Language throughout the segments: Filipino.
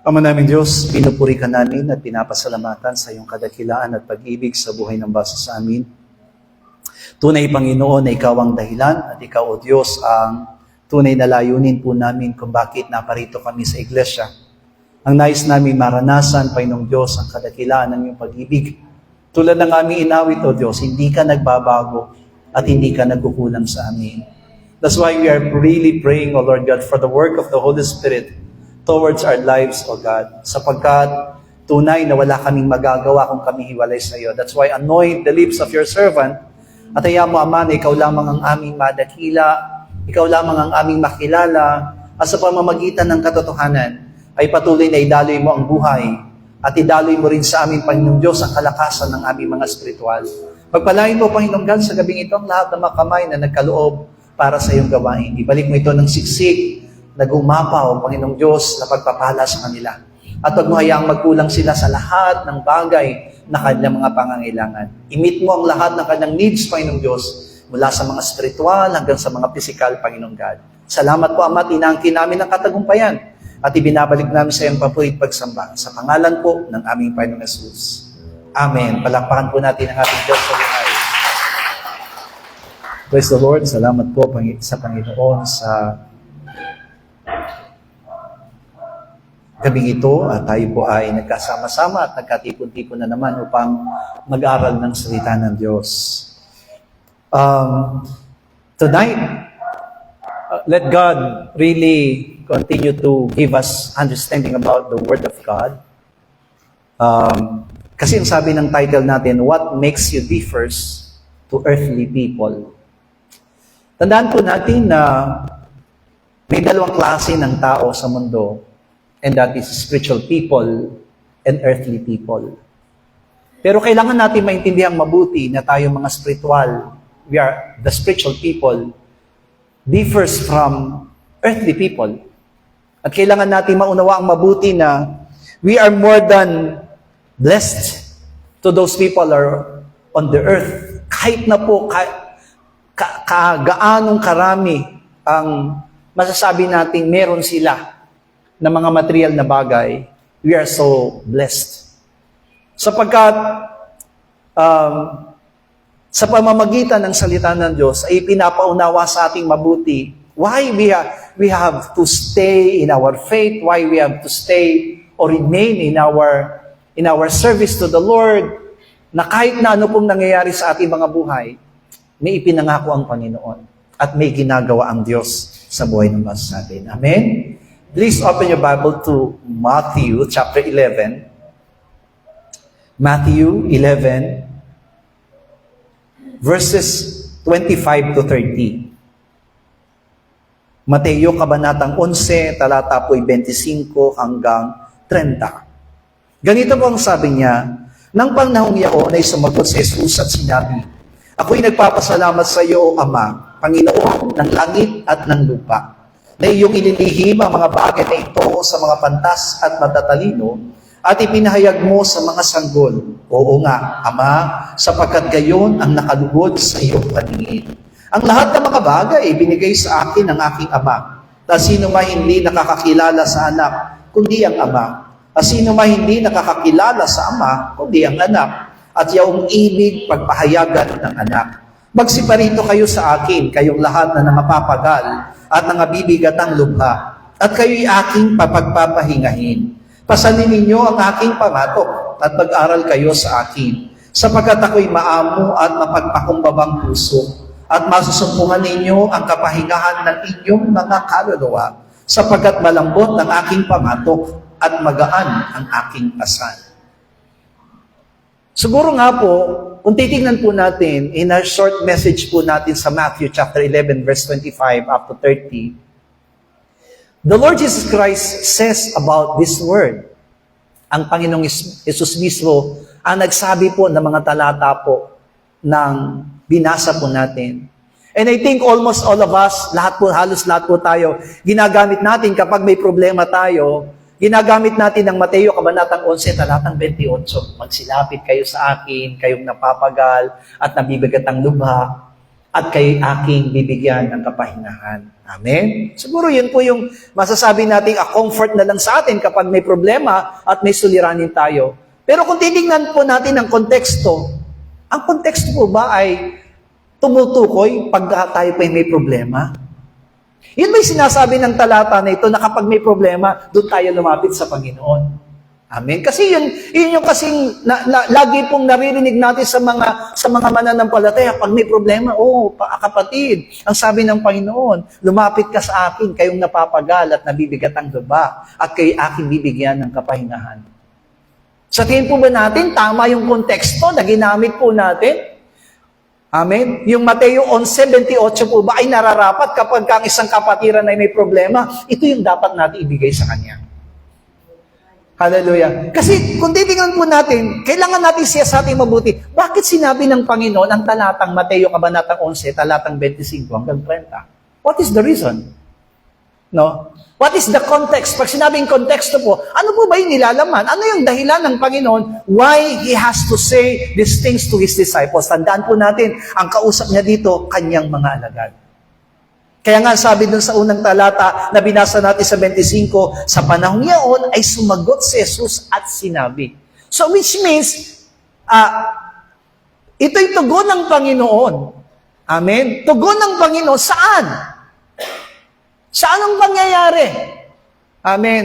Ama namin Diyos, pinupuri ka namin at pinapasalamatan sa iyong kadakilaan at pag-ibig sa buhay ng basa sa amin. Tunay, Panginoon, na ikaw ang dahilan at ikaw, O Diyos, ang tunay na layunin po namin kung bakit naparito kami sa iglesia. Ang nais namin maranasan, Panginoong Diyos, ang kadakilaan ng iyong pag-ibig. Tulad ng aming inawit, O Diyos, hindi ka nagbabago at hindi ka nagkukulang sa amin. That's why we are really praying, O Lord God, for the work of the Holy Spirit towards our lives, O God, sapagkat tunay na wala kaming magagawa kung kami hiwalay sa iyo. That's why anoint the lips of your servant at hayaan mo, Ama, na ikaw lamang ang aming madakila, ikaw lamang ang aming makilala, at sa pamamagitan ng katotohanan ay patuloy na idaloy mo ang buhay at idaloy mo rin sa amin, Panginoong Diyos, ang kalakasan ng aming mga spiritual. Pagpalain mo, Panginoong God, sa gabing ito ang lahat ng mga kamay na nagkaloob para sa iyong gawain. Ibalik mo ito ng siksik, nagumapaw, Panginoong Diyos, na pagpapala sa kanila. At huwag mo hayaang magkulang sila sa lahat ng bagay na kanilang mga pangangailangan. I-meet mo ang lahat ng kanilang needs, Panginoong Diyos, mula sa mga spiritual hanggang sa mga physical, Panginoong God. Salamat po, Ama, tinangkin namin ang katagumpayan at ibinabalik namin sa iyong papurit pagsamba. Sa pangalan po ng aming Panginoong Jesus. Amen. Palakpakan po natin ang ating Diyos sa buhay. Praise the Lord. Salamat po sa Panginoon sa gabing ito at tayo po ay nagkasama-sama at nagkatipon-tipon na naman upang mag-aral ng salita ng Diyos. Tonight, let God really continue to give us understanding about the Word of God. Kasi ang sabi ng title natin, What Makes You Differs to Earthly People? Tandaan po natin na may dalawang klase ng tao sa mundo, and that is spiritual people and earthly people. Pero kailangan natin maintindihan mabuti na tayo mga spiritual, we are the spiritual people, differs from earthly people. At kailangan natin maunawa ang mabuti na we are more than blessed to those people are on the earth. Kahit na po gaanong karami ang masasabi natin meron sila na mga material na bagay, we are so blessed. Sapagkat sa pamamagitan ng salita ng Diyos ay pinapaunawa sa ating mabuti why we have to stay in our faith, why we have to stay or remain in our service to the Lord, na kahit na ano pong nangyayari sa ating mga buhay, may ipinangako ang Panginoon at may ginagawa ang Diyos sa buhay ng basa natin. Amen? Please open your Bible to Matthew chapter 11. Matthew 11, verses 25 to 30. Mateo kabanatang 11, talata po'y 25 hanggang 30. Ganito po ang sabi niya, nang panahong yaon ay sumagot si Jesus at sinabi, Ako'y nagpapasalamat sa iyo, O Ama, Panginoon ng langit at ng lupa, na iyong inilihim ang mga bagay na ito sa mga pantas at matatalino at ipinahayag mo sa mga sanggol. Oo nga, Ama, sapagkat gayon ang nakalugod sa iyong paningin. Ang lahat ng mga bagay binigay sa akin ng aking Ama. Na sino man hindi nakakakilala sa anak, kundi ang Ama. At sino man hindi nakakakilala sa Ama, kundi ang anak. At yaong ibig pagpahayagan ng anak. Magsiparito kayo sa akin, kayong lahat na namapapagal at nangabibigatang lubha, at kayo'y aking papagpapahingahin. Pasanin ninyo ang aking pamatok at mag-aral kayo sa akin, sapagkat ako'y maamo at mapagpakumbabang puso, at masusumpungan ninyo ang kapahingahan ng inyong mga kaluluwa, sapagkat malambot ang aking pamatok at magaan ang aking pasan. Siguro nga po, kung titignan po natin, in a short message po natin sa Matthew chapter 11, verse 25 up to 30, the Lord Jesus Christ says about this word. Ang Panginoong Jesus mismo ang nagsabi po ng mga talata po ng binasa po natin. And I think almost all of us, halos lahat po tayo, ginagamit natin kapag may problema tayo, ginagamit natin ng Mateo kabanatang 11, talatang 28. Magsilapit kayo sa akin, kayong napapagal at nabibigat ang lubha. at kay aking bibigyan ng kapahingahan. Amen? Siguro yun po yung masasabi nating a comfort na lang sa atin kapag may problema at may suliranin tayo. Pero kung titingnan po natin ang konteksto po ba ay tumutukoy pag tayo pa may problema? Yun ba yung sinasabi ng talata na ito na kapag may problema, doon tayo lumapit sa Panginoon? Amen. Kasi yun yung kasing lagi pong naririnig natin sa mga mananampalataya pag may problema. Kapatid, ang sabi ng Panginoon, lumapit ka sa akin, kayong napapagal at nabibigat ang loob, at kayo aking bibigyan ng kapahingahan. Sa tingin po ba natin, tama yung konteksto na ginamit po natin? Amen? Yung Mateo 11:28 po ba ay nararapat kapag ang isang kapatiran ay may problema? Ito yung dapat natin ibigay sa kanya. Hallelujah. Kasi kung titingnan po natin, kailangan natin siya sa ating mabuti. Bakit sinabi ng Panginoon ang talatang Mateo Kabanatang 11, talatang 25 hanggang 30? What is the reason? No? What is the context? Pag sinabing konteksto po, ano po ba yung nilalaman? Ano yung dahilan ng Panginoon why He has to say these things to His disciples? Tandaan po natin, ang kausap niya dito, kanyang mga alagad. Kaya nga sabi dun sa unang talata na binasa natin sa 25, sa panahong yaon ay sumagot si Jesus at sinabi. So which means, ito'y tugon ng Panginoon. Amen? Tugon ng Panginoon, saan? Saan ang pangyayari? Amen.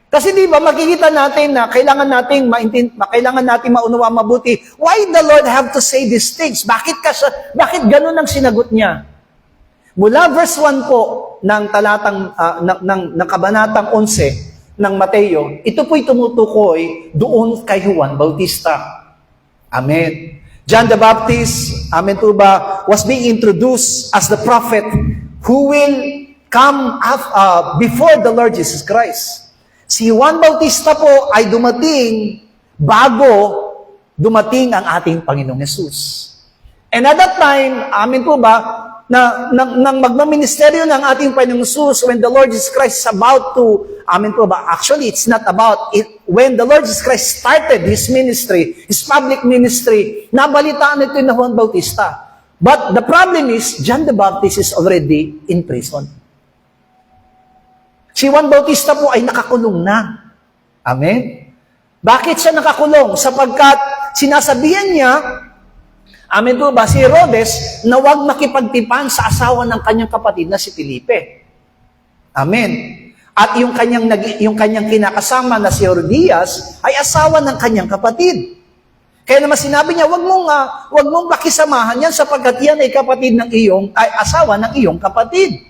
Kasi di ba makikita natin na kailangan nating maunawa mabuti. Why the Lord have to say these things? Bakit ganun ang sinagot niya? Mula verse 1 po ng talatang ng kabanatang 11 ng Mateo, ito po'y tumutukoy doon kay Juan Bautista. Amen. John the Baptist, amen po ba, was being introduced as the prophet who will come before the Lord Jesus Christ. Si Juan Bautista po ay dumating bago dumating ang ating Panginoong Yesus. And at that time, amin po ba, nang magmaministeryo ng ating Panginoong Yesus, when the Lord Jesus Christ is about to, amin po ba, actually it's not about it, when the Lord Jesus Christ started His ministry, His public ministry, nabalitaan ito na Juan Bautista. But the problem is, John the Baptist is already in prison. Si Juan Bautista po ay nakakulong na. Amen? Bakit siya nakakulong? Sapagkat sinasabihan niya, amen po ba, si Herodes na huwag makipagtipan sa asawa ng kanyang kapatid na si Felipe. Amen. At yung kanyang kinakasama na si Herodias ay asawa ng kanyang kapatid. Kaya naman sinabi niya, wag mong pakisamahan yan sapagkat yan ay asawa ng iyong kapatid.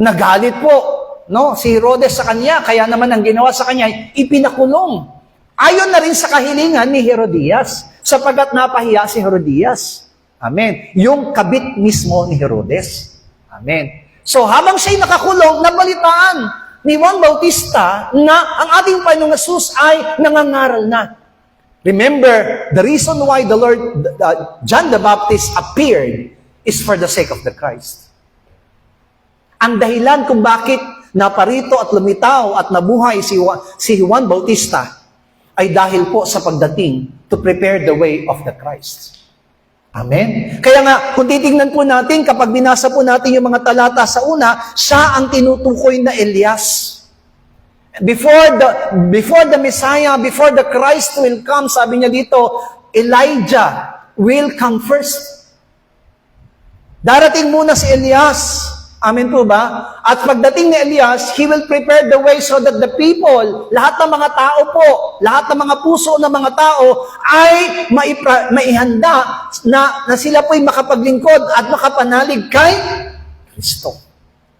Nagalit po. No, si Herodes sa kanya, kaya naman ang ginawa sa kanya, ipinakulong. Ayon na rin sa kahilingan ni Herodias, sapagkat napahiya si Herodias. Amen. Yung kabit mismo ni Herodes. Amen. So habang siya'y nakakulong, nabalitaan ni Juan Bautista na ang ating Panginoong Yesus ay nangangaral na. Remember, the reason why John the Baptist appeared is for the sake of the Christ. Ang dahilan kung bakit naparito at lumitaw at nabuhay si Juan Bautista ay dahil po sa pagdating to prepare the way of the Christ. Amen? Kaya nga, kung titingnan po natin, kapag binasa po natin yung mga talata sa una, siya ang tinutukoy na Elias. Before the Messiah, before the Christ will come, sabi niya dito, Elijah will come first. Darating muna si Elias. Amen po ba? At pagdating ni Elias, he will prepare the way so that the people, lahat ng mga tao po, lahat ng mga puso ng mga tao ay maihanda na sila po'y makapaglingkod at makapanalig kay Kristo.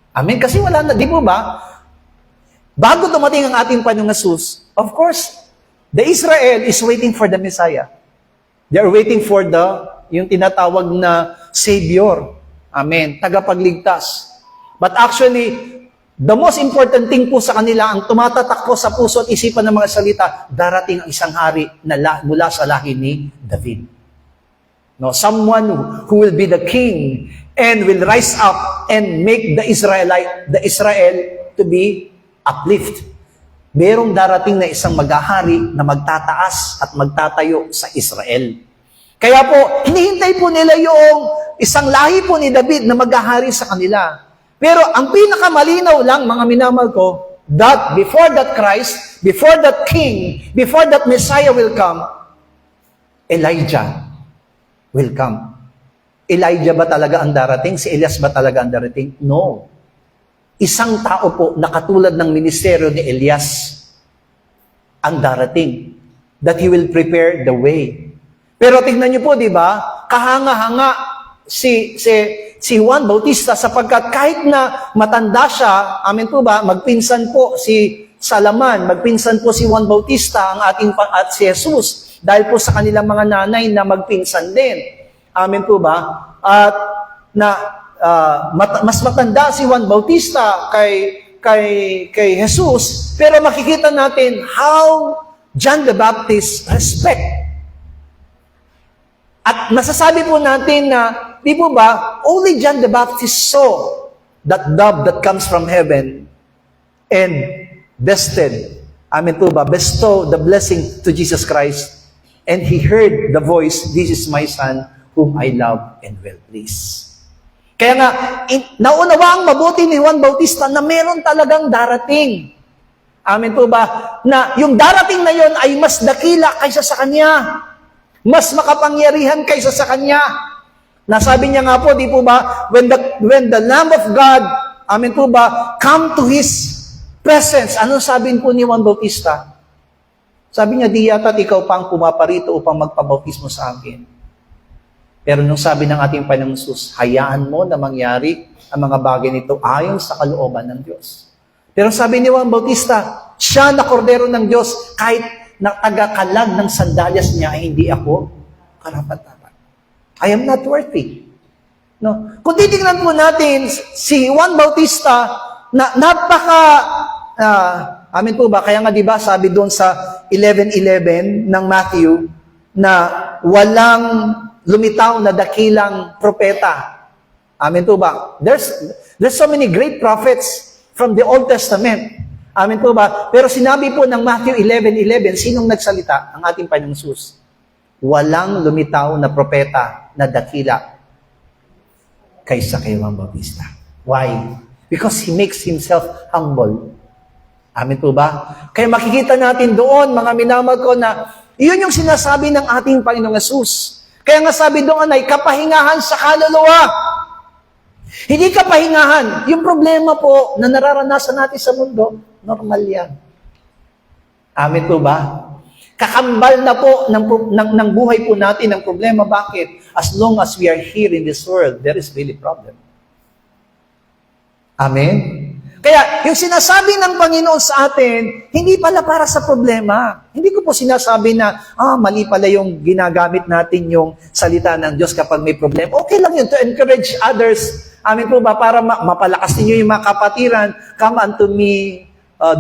Amen? Kasi wala na, di po ba? Bago dumating ang ating Panginoong Yesus, of course, the Israel is waiting for the Messiah. They are waiting for yung tinatawag na Savior. Amen. Tagapagligtas. But actually, the most important thing po sa kanila, ang tumatatak po sa puso at isipan ng mga salita, darating ang isang hari na mula sa lahi ni David. No, someone who will be the king and will rise up and make the Israel to be uplift. Merong darating na isang maghahari na magtataas at magtatayo sa Israel. Kaya po, hinihintay po nila yung isang lahi po ni David na maghahari sa kanila. Pero ang pinakamalinaw lang, mga minamahal ko, that before that Christ, before that King, before that Messiah will come, Elijah will come. Elijah ba talaga ang darating? Si Elias ba talaga ang darating? No. Isang tao po na katulad ng ministeryo ni Elias ang darating. That he will prepare the way. Pero tignan niyo po, di ba? Kahanga-hanga si Juan Bautista sapagkat kahit na matanda siya, amen po ba, magpinsan po si Salaman, magpinsan po si Juan Bautista ang ating at si Jesus dahil po sa kanilang mga nanay na magpinsan din. Amen po ba? At mas matanda si Juan Bautista kay Jesus, pero makikita natin how John the Baptist respect. At masasabi po natin na, di po ba, only John the Baptist saw that dove that comes from heaven and bestow the blessing to Jesus Christ. And he heard the voice, "This is my son, whom I love and well please." Kaya nga, naunawaang mabuti ni Juan Bautista na meron talagang darating. Amen po ba? Na yung darating na yon ay mas dakila kaysa sa kanya. Mas makapangyarihan kaysa sa kanya. Nasabi niya nga po, di po ba, when the Lamb of God, amen po ba, come to His presence, ano sabihin po ni Juan Bautista? Sabi niya, di yata't ikaw pang pumaparito upang magpabautismo sa akin. Pero nung sabi ng ating Panginoong Jesus, hayaan mo na mangyari ang mga bagay nito ayon sa kalooban ng Diyos. Pero sabi ni Juan Bautista, siya na kordero ng Diyos, kahit na tagakalag ng sandalyas niya ay hindi ako karapat-dapat. I am not worthy. No? Kung titingnan po natin si Juan Bautista na amin po ba, kaya nga di ba sabi doon sa 11:11 ng Matthew na walang lumitaw na dakilang propeta. Amin po ba? There's so many great prophets from the Old Testament. Amen po ba? Pero sinabi po ng Matthew 11:11, sinong nagsalita? Ang ating Panginoong Jesus. Walang lumitaw na propeta na dakila kaysa kay Juan Bautista. Why? Because he makes himself humble. Amen po ba? Kaya makikita natin doon, mga minamahal ko, na iyon yung sinasabi ng ating Panginoong Jesus. Kaya nga sabi doon ay kapahingahan sa kaluluwa. Hindi kapahingahan. Yung problema po na nararanasan natin sa mundo, normal yan. Amen po ba? Kakambal na po ng buhay po natin ang problema. Bakit? As long as we are here in this world, there is really problem. Amen? Kaya, yung sinasabi ng Panginoon sa atin, hindi pala para sa problema. Hindi ko po sinasabi na, mali pala yung ginagamit natin yung salita ng Diyos kapag may problema. Okay lang yun, to encourage others. Amen po ba? Para mapalakas ninyo yung mga kapatiran, come unto me,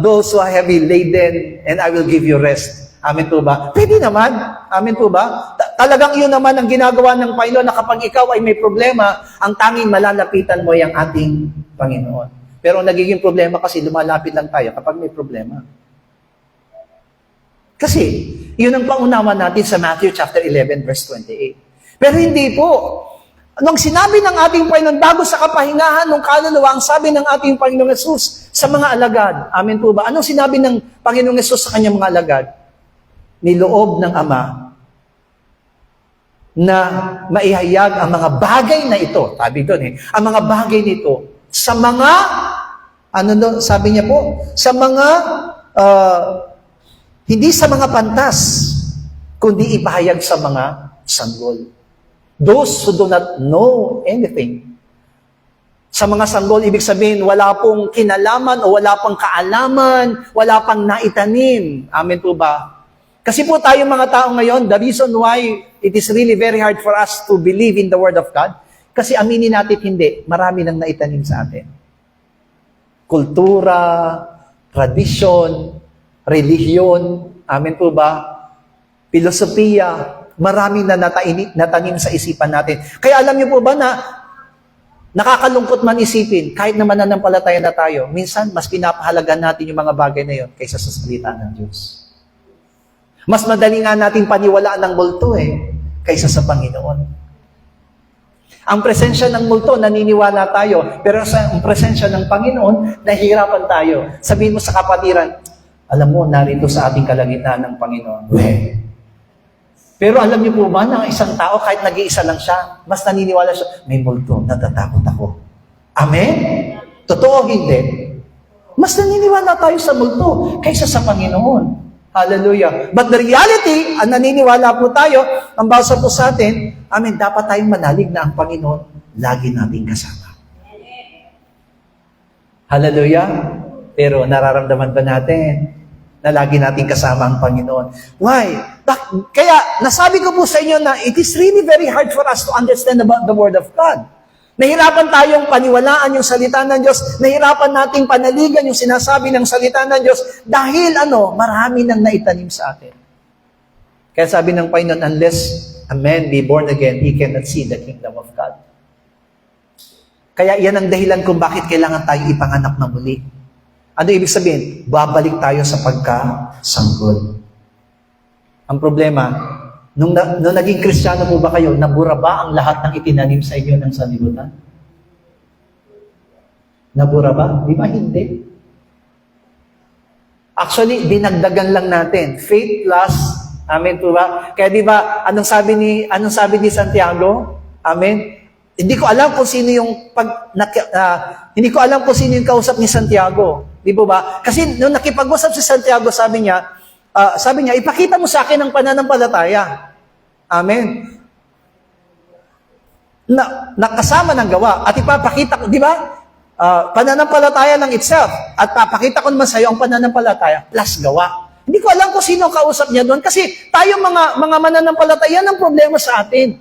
those who are heavy laden, and I will give you rest. Amen po ba? Pwede naman. Amen po ba? Talagang iyon naman ang ginagawa ng Panginoon na kapag ikaw ay may problema, ang tanging malalapitan mo yung ating Panginoon. Pero ang nagiging problema kasi lumalapit lang tayo kapag may problema. Kasi, yun ang paunawa natin sa Matthew chapter 11, verse 28. Pero hindi po. Nung sinabi ng ating Panginoon, bago sa kapahingahan ng kaluluwa, ang sabi ng ating Panginoong Yesus sa mga alagad. Amen po ba? Anong sinabi ng Panginoong Yesus sa kanyang mga alagad? Niloob ng Ama na maihayag ang mga bagay na ito. Sabi doon ang mga bagay nito sa mga, sabi niya po, sa mga, hindi sa mga pantas, kundi ipahayag sa mga sanggol. Those who do not know anything. Sa mga sanggol, ibig sabihin, wala pong kinalaman o wala pang kaalaman, wala pang naitanim. Amen po ba? Kasi po tayo mga tao ngayon, the reason why it is really very hard for us to believe in the Word of God, kasi aminin natin hindi, marami nang naitanim sa atin. Kultura, tradisyon, relihiyon, amen po ba? Filosofiya, marami na natanim sa isipan natin. Kaya alam niyo po ba na nakakalungkot man isipin, kahit naman nananampalataya na tayo, minsan mas pinapahalagan natin yung mga bagay na yon kaysa sa salita ng Diyos. Mas madali nga natin paniwalaan ng multo kaysa sa Panginoon. Ang presensya ng multo, naniniwala tayo. Pero sa presensya ng Panginoon, nahihirapan tayo. Sabihin mo sa kapatiran, alam mo, narito sa ating kalagitnaan ng Panginoon. Pero alam niyo po ba na isang tao, kahit nag-iisa lang siya, mas naniniwala siya, may multo, natatakot ako. Amen? Totoo hindi? Mas naniniwala tayo sa multo kaysa sa Panginoon. Hallelujah. But the reality, ang naniniwala po tayo, ang bawsa po sa atin, amen, dapat tayong manalig na ang Panginoon lagi nating kasama. Hallelujah. Pero nararamdaman ba natin na lagi nating kasama ang Panginoon? Why? Kaya nasabi ko po sa inyo na it is really very hard for us to understand about the Word of God. Nahirapan tayong paniwalaan yung salita ng Diyos. Nahirapan nating panaligan yung sinasabi ng salita ng Diyos dahil marami nang naitanim sa atin. Kaya sabi ng Panginoon, unless a man be born again, he cannot see the kingdom of God. Kaya yan ang dahilan kung bakit kailangan tayo ipanganak na muli. Ano ibig sabihin? Babalik tayo sa pagkasanggol. Ang problema, Nung naging Kristiyano po ba kayo, nabura ba ang lahat ng itinanim sa inyo ng sanlibutan? Nabura ba? Di ba hindi? Actually, dinagdagan lang natin. Faith plus, amen po ba? Kaya di ba, anong sabi ni Santiago? Amen? Hindi ko alam kung sino yung hindi ko alam kung sino yung kausap ni Santiago. Di ba ba? Kasi nung nakipag-usap si Santiago, sabi niya, ipakita mo sa akin ang pananampalataya. Amen. Nakasama ng gawa. At ipapakita ko, di ba? Pananampalataya ng itself. At papakita ko naman sa iyo ang pananampalataya plus gawa. Hindi ko alam kung sino ang kausap niya doon. Kasi tayo mga mananampalataya, yan ang problema sa atin.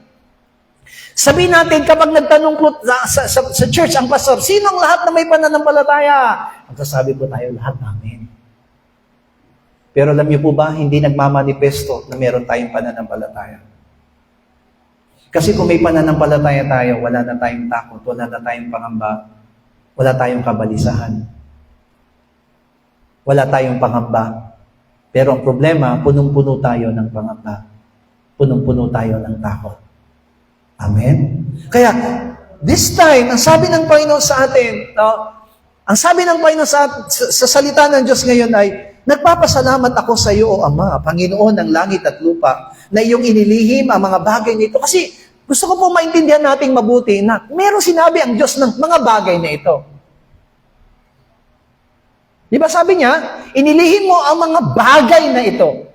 Sabihin natin, kapag nagtanong po sa church ang pastor, sino ang lahat na may pananampalataya? Ang sasabi po tayo, lahat namin. Pero alam niyo po ba, hindi nagmamanifesto na meron tayong pananampalataya. Kasi kung may pananampalataya tayo, wala na tayong takot, wala na tayong pangamba, wala tayong kabalisahan. Wala tayong pangamba. Pero ang problema, punong-puno tayo ng pangamba. Punong-puno tayo ng takot. Amen? Kaya, this time, ang sabi ng Panginoon sa atin, ang sabi ng Panginoon sa salita ng Diyos ngayon ay, nagpapasalamat ako sa iyo, O Ama, Panginoon ng langit at lupa, na iyong inilihim ang mga bagay nito. Kasi gusto ko po maintindihan nating mabuti na merong sinabi ang Diyos ng mga bagay na ito. Di ba sabi niya, inilihim mo ang mga bagay na ito.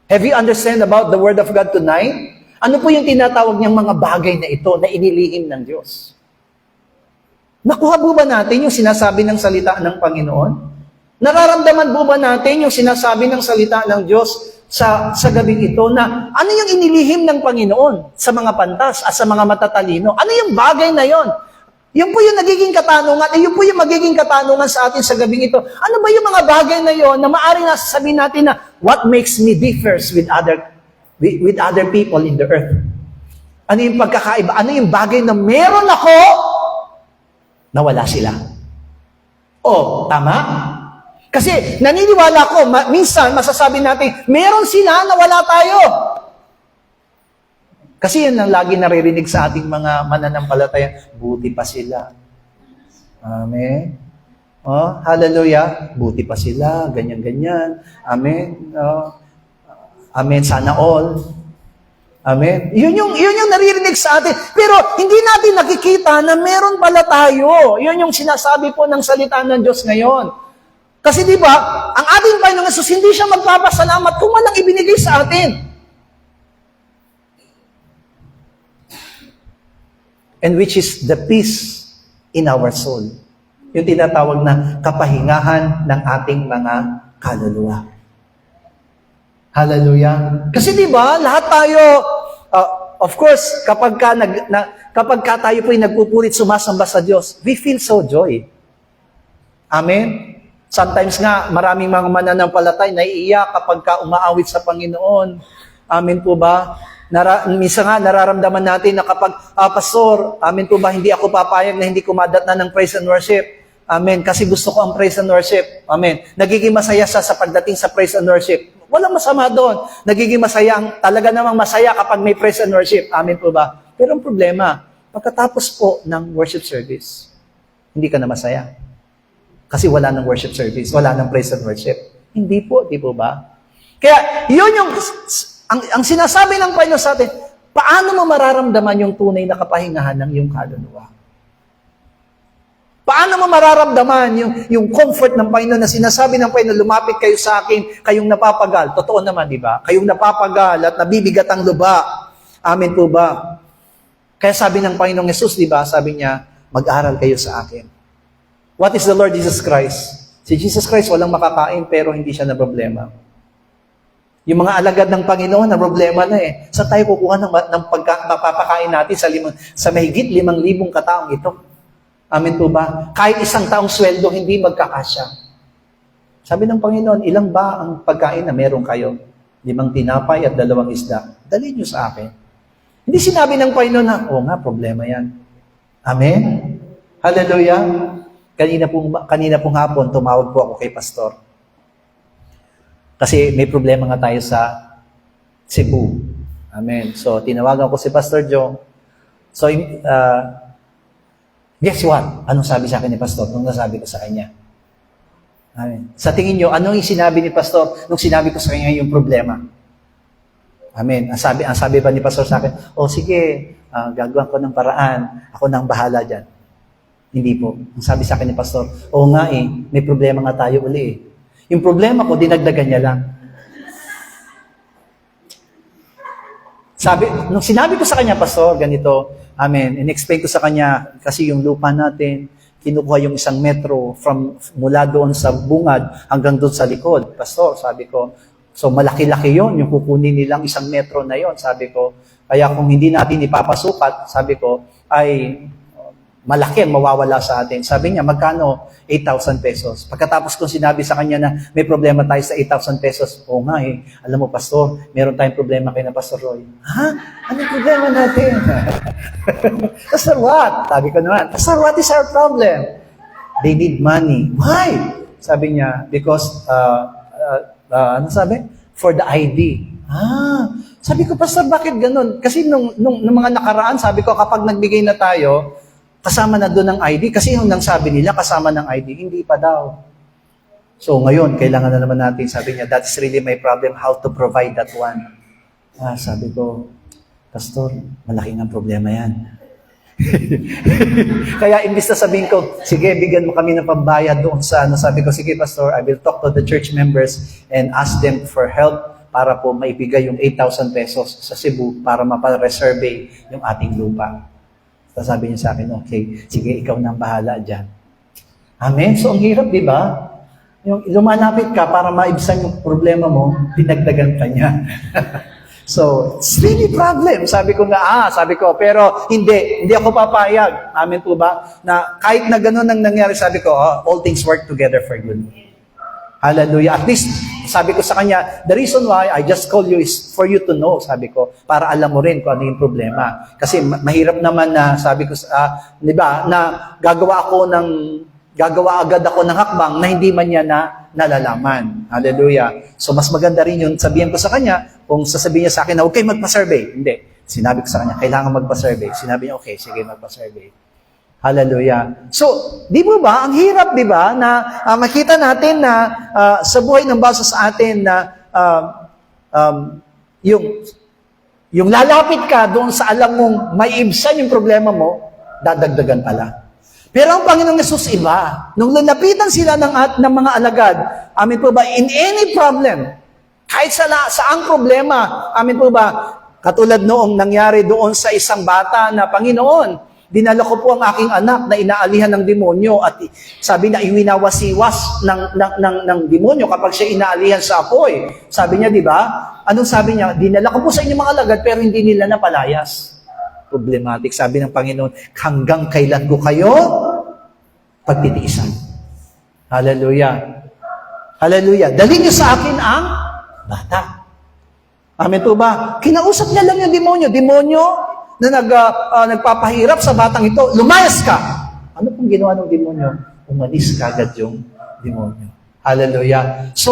Have you understand about the Word of God tonight? Ano po yung tinatawag niyang mga bagay na ito na inilihim ng Diyos? Nakuha po ba natin yung sinasabi ng salita ng Panginoon? Nararamdaman po ba natin yung sinasabi ng salita ng Diyos sa gabing ito na ano yung inilihim ng Panginoon sa mga pantas at sa mga matatalino? Ano yung bagay na yon? Yun po yung nagiging katanungan, yun po yung magiging katanungan sa atin sa gabing ito. Ano ba yung mga bagay na yon na maaaring nasasabihin natin na what makes me differs with other people in the earth? Ano yung pagkakaiba? Ano yung bagay na meron ako na wala sila? Tama? Kasi naniniwala ko, minsan masasabi natin, meron sila na wala tayo. Kasi yan ang lagi naririnig sa ating mga mananampalataya. Buti pa sila. Amen. Hallelujah. Buti pa sila. Ganyan-ganyan. Amen. Amen. Sana all. Amen. Yun yung naririnig sa atin. Pero hindi natin nakikita na meron pala tayo. Yun yung sinasabi po ng salita ng Diyos ngayon. Kasi di ba, ang ating Panginoong Hesus, hindi siya magpapasalamat kung walang ibinigay sa atin. And which is the peace in our soul. Yung tinatawag na kapahingahan ng ating mga kaluluwa. Hallelujah. Kasi di ba, lahat tayo, of course, kapag tayo po'y nagpupulit, sumasamba sa Diyos, we feel so joy. Amen? Sometimes nga, maraming mga mananampalatay naiiyak kapag umaawit sa Panginoon. Amen po ba? Minsan nga, nararamdaman natin na kapag, Pastor, amen po ba, hindi ako papayag na hindi kumadatnan ng praise and worship. Amen. Kasi gusto ko ang praise and worship. Amen. Nagiging masaya siya sa pagdating sa praise and worship. Walang masama doon. Nagiging masaya, talaga namang masaya kapag may praise and worship. Amen po ba? Pero ang problema, pagkatapos po ng worship service, hindi ka na masaya. Kasi wala ng worship service, wala ng praise and worship. Hindi po, di po ba? Kaya, yun yung, ang sinasabi ng Panginoon sa atin, paano mo mararamdaman yung tunay na kapahingahan ng iyong kaluluwa? Paano mo mararamdaman yung comfort ng Panginoon na sinasabi ng Panginoon, lumapit kayo sa akin, kayong napapagal. Totoo naman, di ba? Kayong napapagal at nabibigat ang luba. Amen po ba? Kaya sabi ng Panginoong Yesus, di ba? Sabi niya, mag-aral kayo sa akin. What is the Lord Jesus Christ? Si Jesus Christ walang makakain pero hindi siya na problema. Yung mga alagad ng Panginoon na problema na eh. Saan tayo kukuha ng mapapakain natin sa mahigit 5,000 kataong ito? Amen po ba? Kahit isang taong sweldo, hindi magkakasya. Sabi ng Panginoon, ilang ba ang pagkain na meron kayo? 5 tinapay at 2 isda. Dalhin niyo sa akin. Hindi sinabi ng Panginoon na, oo nga, problema yan. Amen? Hallelujah. Kanina pong hapon, tumawag po ako kay Pastor. Kasi may problema nga tayo sa Cebu. Amen. So, tinawagan ko si Pastor Joe. So, guess what? Anong sabi sa akin ni Pastor nung nasabi ko sa kanya? Amen. Sa tingin nyo, anong sinabi ni Pastor nung sinabi ko sa kanya yung problema? Amen. Ang sabi ba ni Pastor sa akin, sige, gagawa ko ng paraan. Ako nang bahala dyan. Hindi po. Ang sabi sa akin ni Pastor, nga may problema nga tayo uli eh. Yung problema ko, dinagdagan niya lang. Nung sinabi ko sa kanya, Pastor, ganito, amen, in-explain ko sa kanya, kasi yung lupa natin, kinukuha yung 1 metro mula doon sa bungad hanggang doon sa likod. Pastor, sabi ko, so malaki-laki yon yung kukunin nilang 1 metro na yon, sabi ko. Kaya kung hindi natin ipapasukat, sabi ko, ay malaki ang mawawala sa atin. Sabi niya, magkano? 8,000 pesos. Pagkatapos kong sinabi sa kanya na may problema tayo sa 8,000 pesos, nga alam mo, Pastor, meron tayong problema kay na Pastor Roy. Ha? Anong problema natin? Pastor, what? Sabi ko naman, Pastor, what is our problem? They need money. Why? Sabi niya, because, ano sabi? For the ID. Sabi ko, Pastor, bakit ganun? Kasi nung mga nakaraan, sabi ko, kapag nagbigay na tayo, kasama na doon ng ID. Kasi yung nang sabi nila, kasama ng ID, hindi pa daw. So ngayon, kailangan na naman natin, sabi niya, that's really my problem, how to provide that one. Sabi ko, Pastor, malaki ng problema yan. Kaya imbis na sabihin ko, sige, bigyan mo kami ng pambayad doon sa sabi ko, sige Pastor, I will talk to the church members and ask them for help para po maibigay yung 8,000 pesos sa Cebu para mapa-resurvey yung ating lupa. So sabi niya sa akin, okay, sige, ikaw nang bahala dyan. Amen? So ang hirap, di ba? Yung lumalapit ka para maibsan yung problema mo, dinagdagan ka niya. So, it's really problem. Sabi ko, pero hindi ako papayag. Amen po ba? Na kahit na gano'n ang nangyari, sabi ko, all things work together for good. Hallelujah. At least, sabi ko sa kanya, the reason why I just call you is for you to know, sabi ko, para alam mo rin kung ano yung problema. Kasi mahirap naman na, sabi ko, di ba, na gagawa agad ako ng hakbang na hindi man niya nalalaman. Hallelujah. So, mas maganda rin yun. Sabihin ko sa kanya, kung sasabihin niya sa akin na, okay, magpa-survey. Hindi. Sinabi ko sa kanya, kailangan magpa-survey. Sinabi niya, okay, sige, magpa-survey. Hallelujah. So, di ba ba, ang hirap, di ba, na makita natin na sa buhay ng basa sa atin na yung lalapit ka doon sa alam mong may ibsan yung problema mo, dadagdagan pala. Pero ang Panginoong Yesus iba. Nung lalapitan sila ng mga alagad, amin po ba, in any problem, kahit saang problema, amin po ba, katulad noong nangyari doon sa isang bata na, Panginoon, dinala ko po ang aking anak na inaalihan ng demonyo at sabi na iwinawasiwas ng demonyo kapag siya inaalihan sa apoy. Sabi niya, di ba? Anong sabi niya? Dinala ko po sa inyong mga alagad pero hindi nila napalayas. Problematic. Sabi ng Panginoon, hanggang kailan ko kayo pagtitiisan. Hallelujah. Hallelujah. Dalhin niyo sa akin ang bata. Amen po ba? Kinausap niya lang yung demonyo. Demonyo na nagpapahirap sa batang ito, lumayas ka. Ano pong ginawa ng demonyo? Umalis ka agad yung demonyo. Hallelujah. So,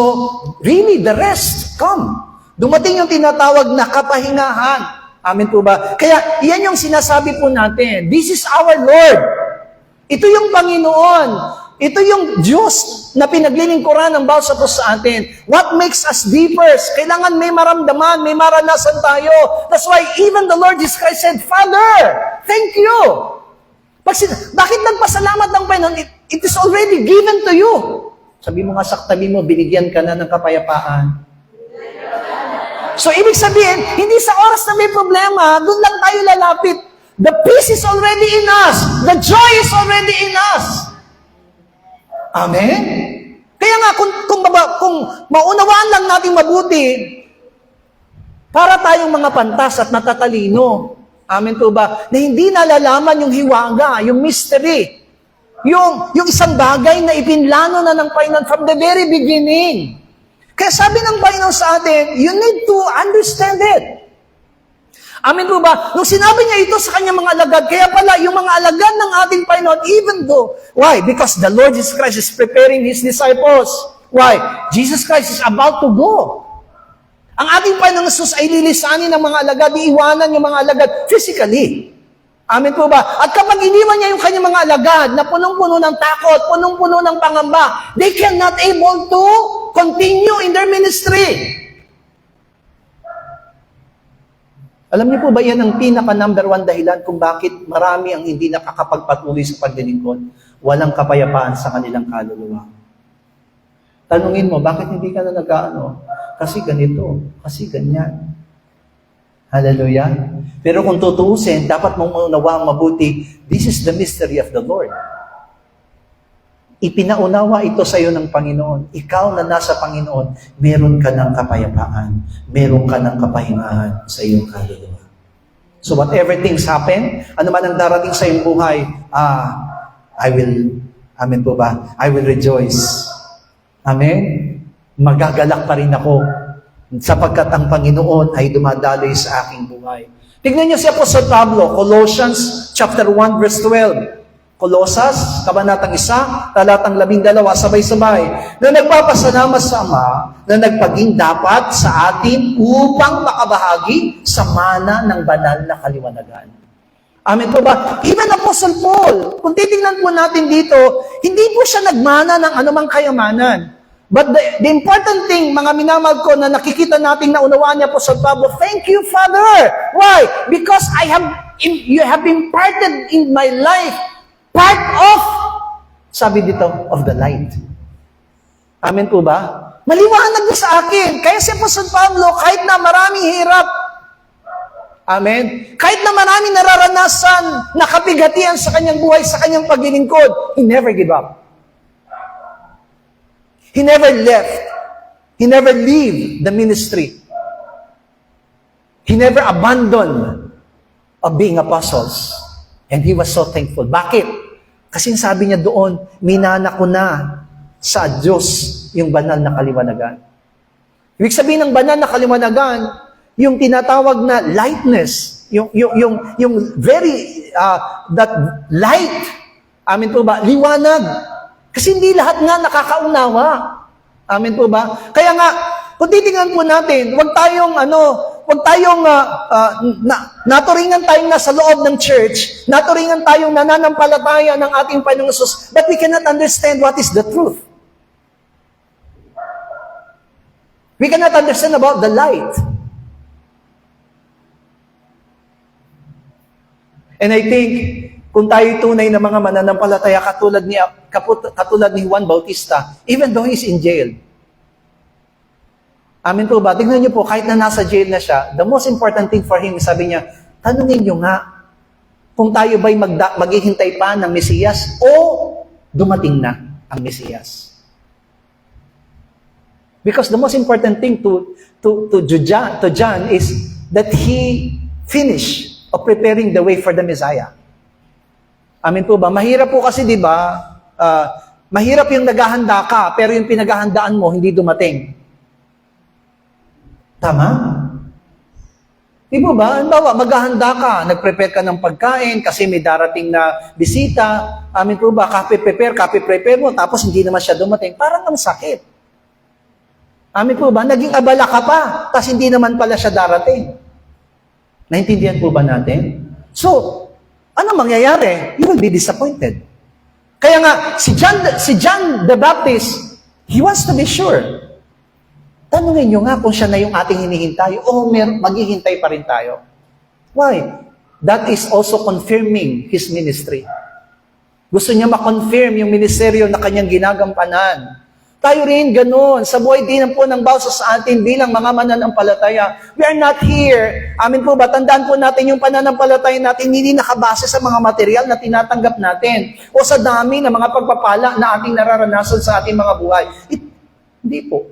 really, the rest come. Dumating yung tinatawag na kapahingahan. Amen po ba? Kaya, yan yung sinasabi po natin. This is our Lord. Ito yung Panginoon. Ito yung Diyos na pinaglilingkuran ng bawat isa sa atin. What makes us deeper? Kailangan may maramdaman, may maranasan tayo. That's why even the Lord Jesus Christ said, Father, thank you. Bakit nagpasalamat ng Panginoon? It is already given to you. Sabi mo nga sa tabi mo, binigyan ka na ng kapayapaan. So, ibig sabihin, hindi sa oras na may problema, doon lang tayo lalapit. The peace is already in us. The joy is already in us. Amen? Kaya nga, kung maunawaan lang natin mabuti, para tayong mga pantas at natatalino, amen po ba, na hindi nalalaman yung hiwaga, yung mystery, yung isang bagay na ipinlano na ng Panginoon from the very beginning. Kaya sabi ng Panginoon sa atin, you need to understand it. Amen po ba? Nung sinabi niya ito sa kanyang mga alagad, kaya pala yung mga alagad ng ating Panginoon, even though, why? Because the Lord Jesus Christ is preparing His disciples. Why? Jesus Christ is about to go. Ang ating Panginoong Jesus ay lilisanin ng mga alagad, iiwanan yung mga alagad physically. Amen po ba? At kapag iniwan niya yung kanyang mga alagad na punong-puno ng takot, punong-puno ng pangamba, they cannot able to continue in their ministry. Alam niyo po ba yan ang pinaka-number 1 dahilan kung bakit marami ang hindi nakakapagpatuloy sa paglilingkod? Walang kapayapaan sa kanilang kaluluwa. Tanungin mo, bakit hindi ka na nag-ano? Kasi ganito, kasi ganyan. Hallelujah. Pero kung tutuusin, dapat mong unawang mabuti, this is the mystery of the Lord. Ipinaunawa ito sa iyo ng Panginoon. Ikaw na nasa Panginoon, meron ka ng kapayapaan. Meron ka ng kapahingahan sa iyong kaluluwa. So whatever things happen, ano man ang darating sa iyong buhay, amen po ba? I will rejoice. Amen? Magagalak pa rin ako sapagkat ang Panginoon ay dumadaloy sa aking buhay. Tignan niyo si Apostol Pablo, Colossians chapter 1 verse 12. Colosas, kabanatang 1, talatang 12, sabay-sabay, na nagpapasalamat sa Ama na nagpaging dapat sa atin upang makabahagi sa mana ng banal na kaliwanagan. Amen po ba? Even Apostle Paul, kung titingnan po natin dito, hindi po siya nagmana ng anumang kayamanan. But the important thing, mga minamahal ko, na nakikita natin na unawaan niya po sa Pablo, thank you, Father. Why? Because you have imparted in my life part of, sabi dito, of the light. Amen po ba? Maliwanag niya sa akin. Kaya si Apostol Pablo, kahit na maraming hirap, amen, kahit na maraming nararanasan, nakapigatian sa kanyang buhay, sa kanyang paglilingkod, he never give up. He never left. He never leave the ministry. He never abandoned of being apostles. And he was so thankful. Bakit? Kasi sabi niya doon, minana ko na sa Diyos yung banal na kaliwanagan. Ibig sabihin ng banal na kaliwanagan, yung tinatawag na lightness, yung very, that light, amin po ba, liwanag. Kasi hindi lahat nga nakakaunawa. Amin po ba? Kaya nga, kung titingnan po natin, huwag tayong naturingan tayong nasa loob ng church, naturingan tayong nananampalataya ng ating Panginoong Hesus, but we cannot understand what is the truth. We cannot understand about the light. And I think, kung tayo tunay na mga mananampalataya katulad ni Juan Bautista, even though he's in jail, amin po ba? Tignan niyo po, kahit na nasa jail na siya, the most important thing for him, sabi niya, tanungin niyo nga, kung tayo ba'y maghihintay pa ng Mesiyas o dumating na ang Mesiyas. Because the most important thing to John is that he finished of preparing the way for the Messiah. Amin po ba? Mahirap po kasi, di ba, mahirap yung naghahanda ka, pero yung pinaghahandaan mo, hindi dumating. Tama? Di ba ba? Halimbawa, maghahanda ka, nag-prepare ka ng pagkain kasi may darating na bisita. Amin po ba, copy-prepare mo, tapos hindi naman siya dumating. Parang ang sakit. Amin po ba? Naging abala ka pa, tapos hindi naman pala siya darating. Naintindihan po ba natin? So, ano mangyayari? You will be disappointed. Kaya nga, si John the Baptist, he wants to be sure. Tanungin nyo nga kung siya na yung ating hinihintay o maghihintay pa rin tayo. Why? That is also confirming His ministry. Gusto niya ma-confirm yung ministeryo na kanyang ginagampanan. Tayo rin ganun. Sa buhay din po ng bawat sa atin bilang mga mananampalataya. We are not here. Amin po ba? Tandaan po natin yung pananampalataya natin hindi nakabase sa mga material na tinatanggap natin o sa dami ng mga pagpapala na ating nararanasan sa ating mga buhay. Hindi po.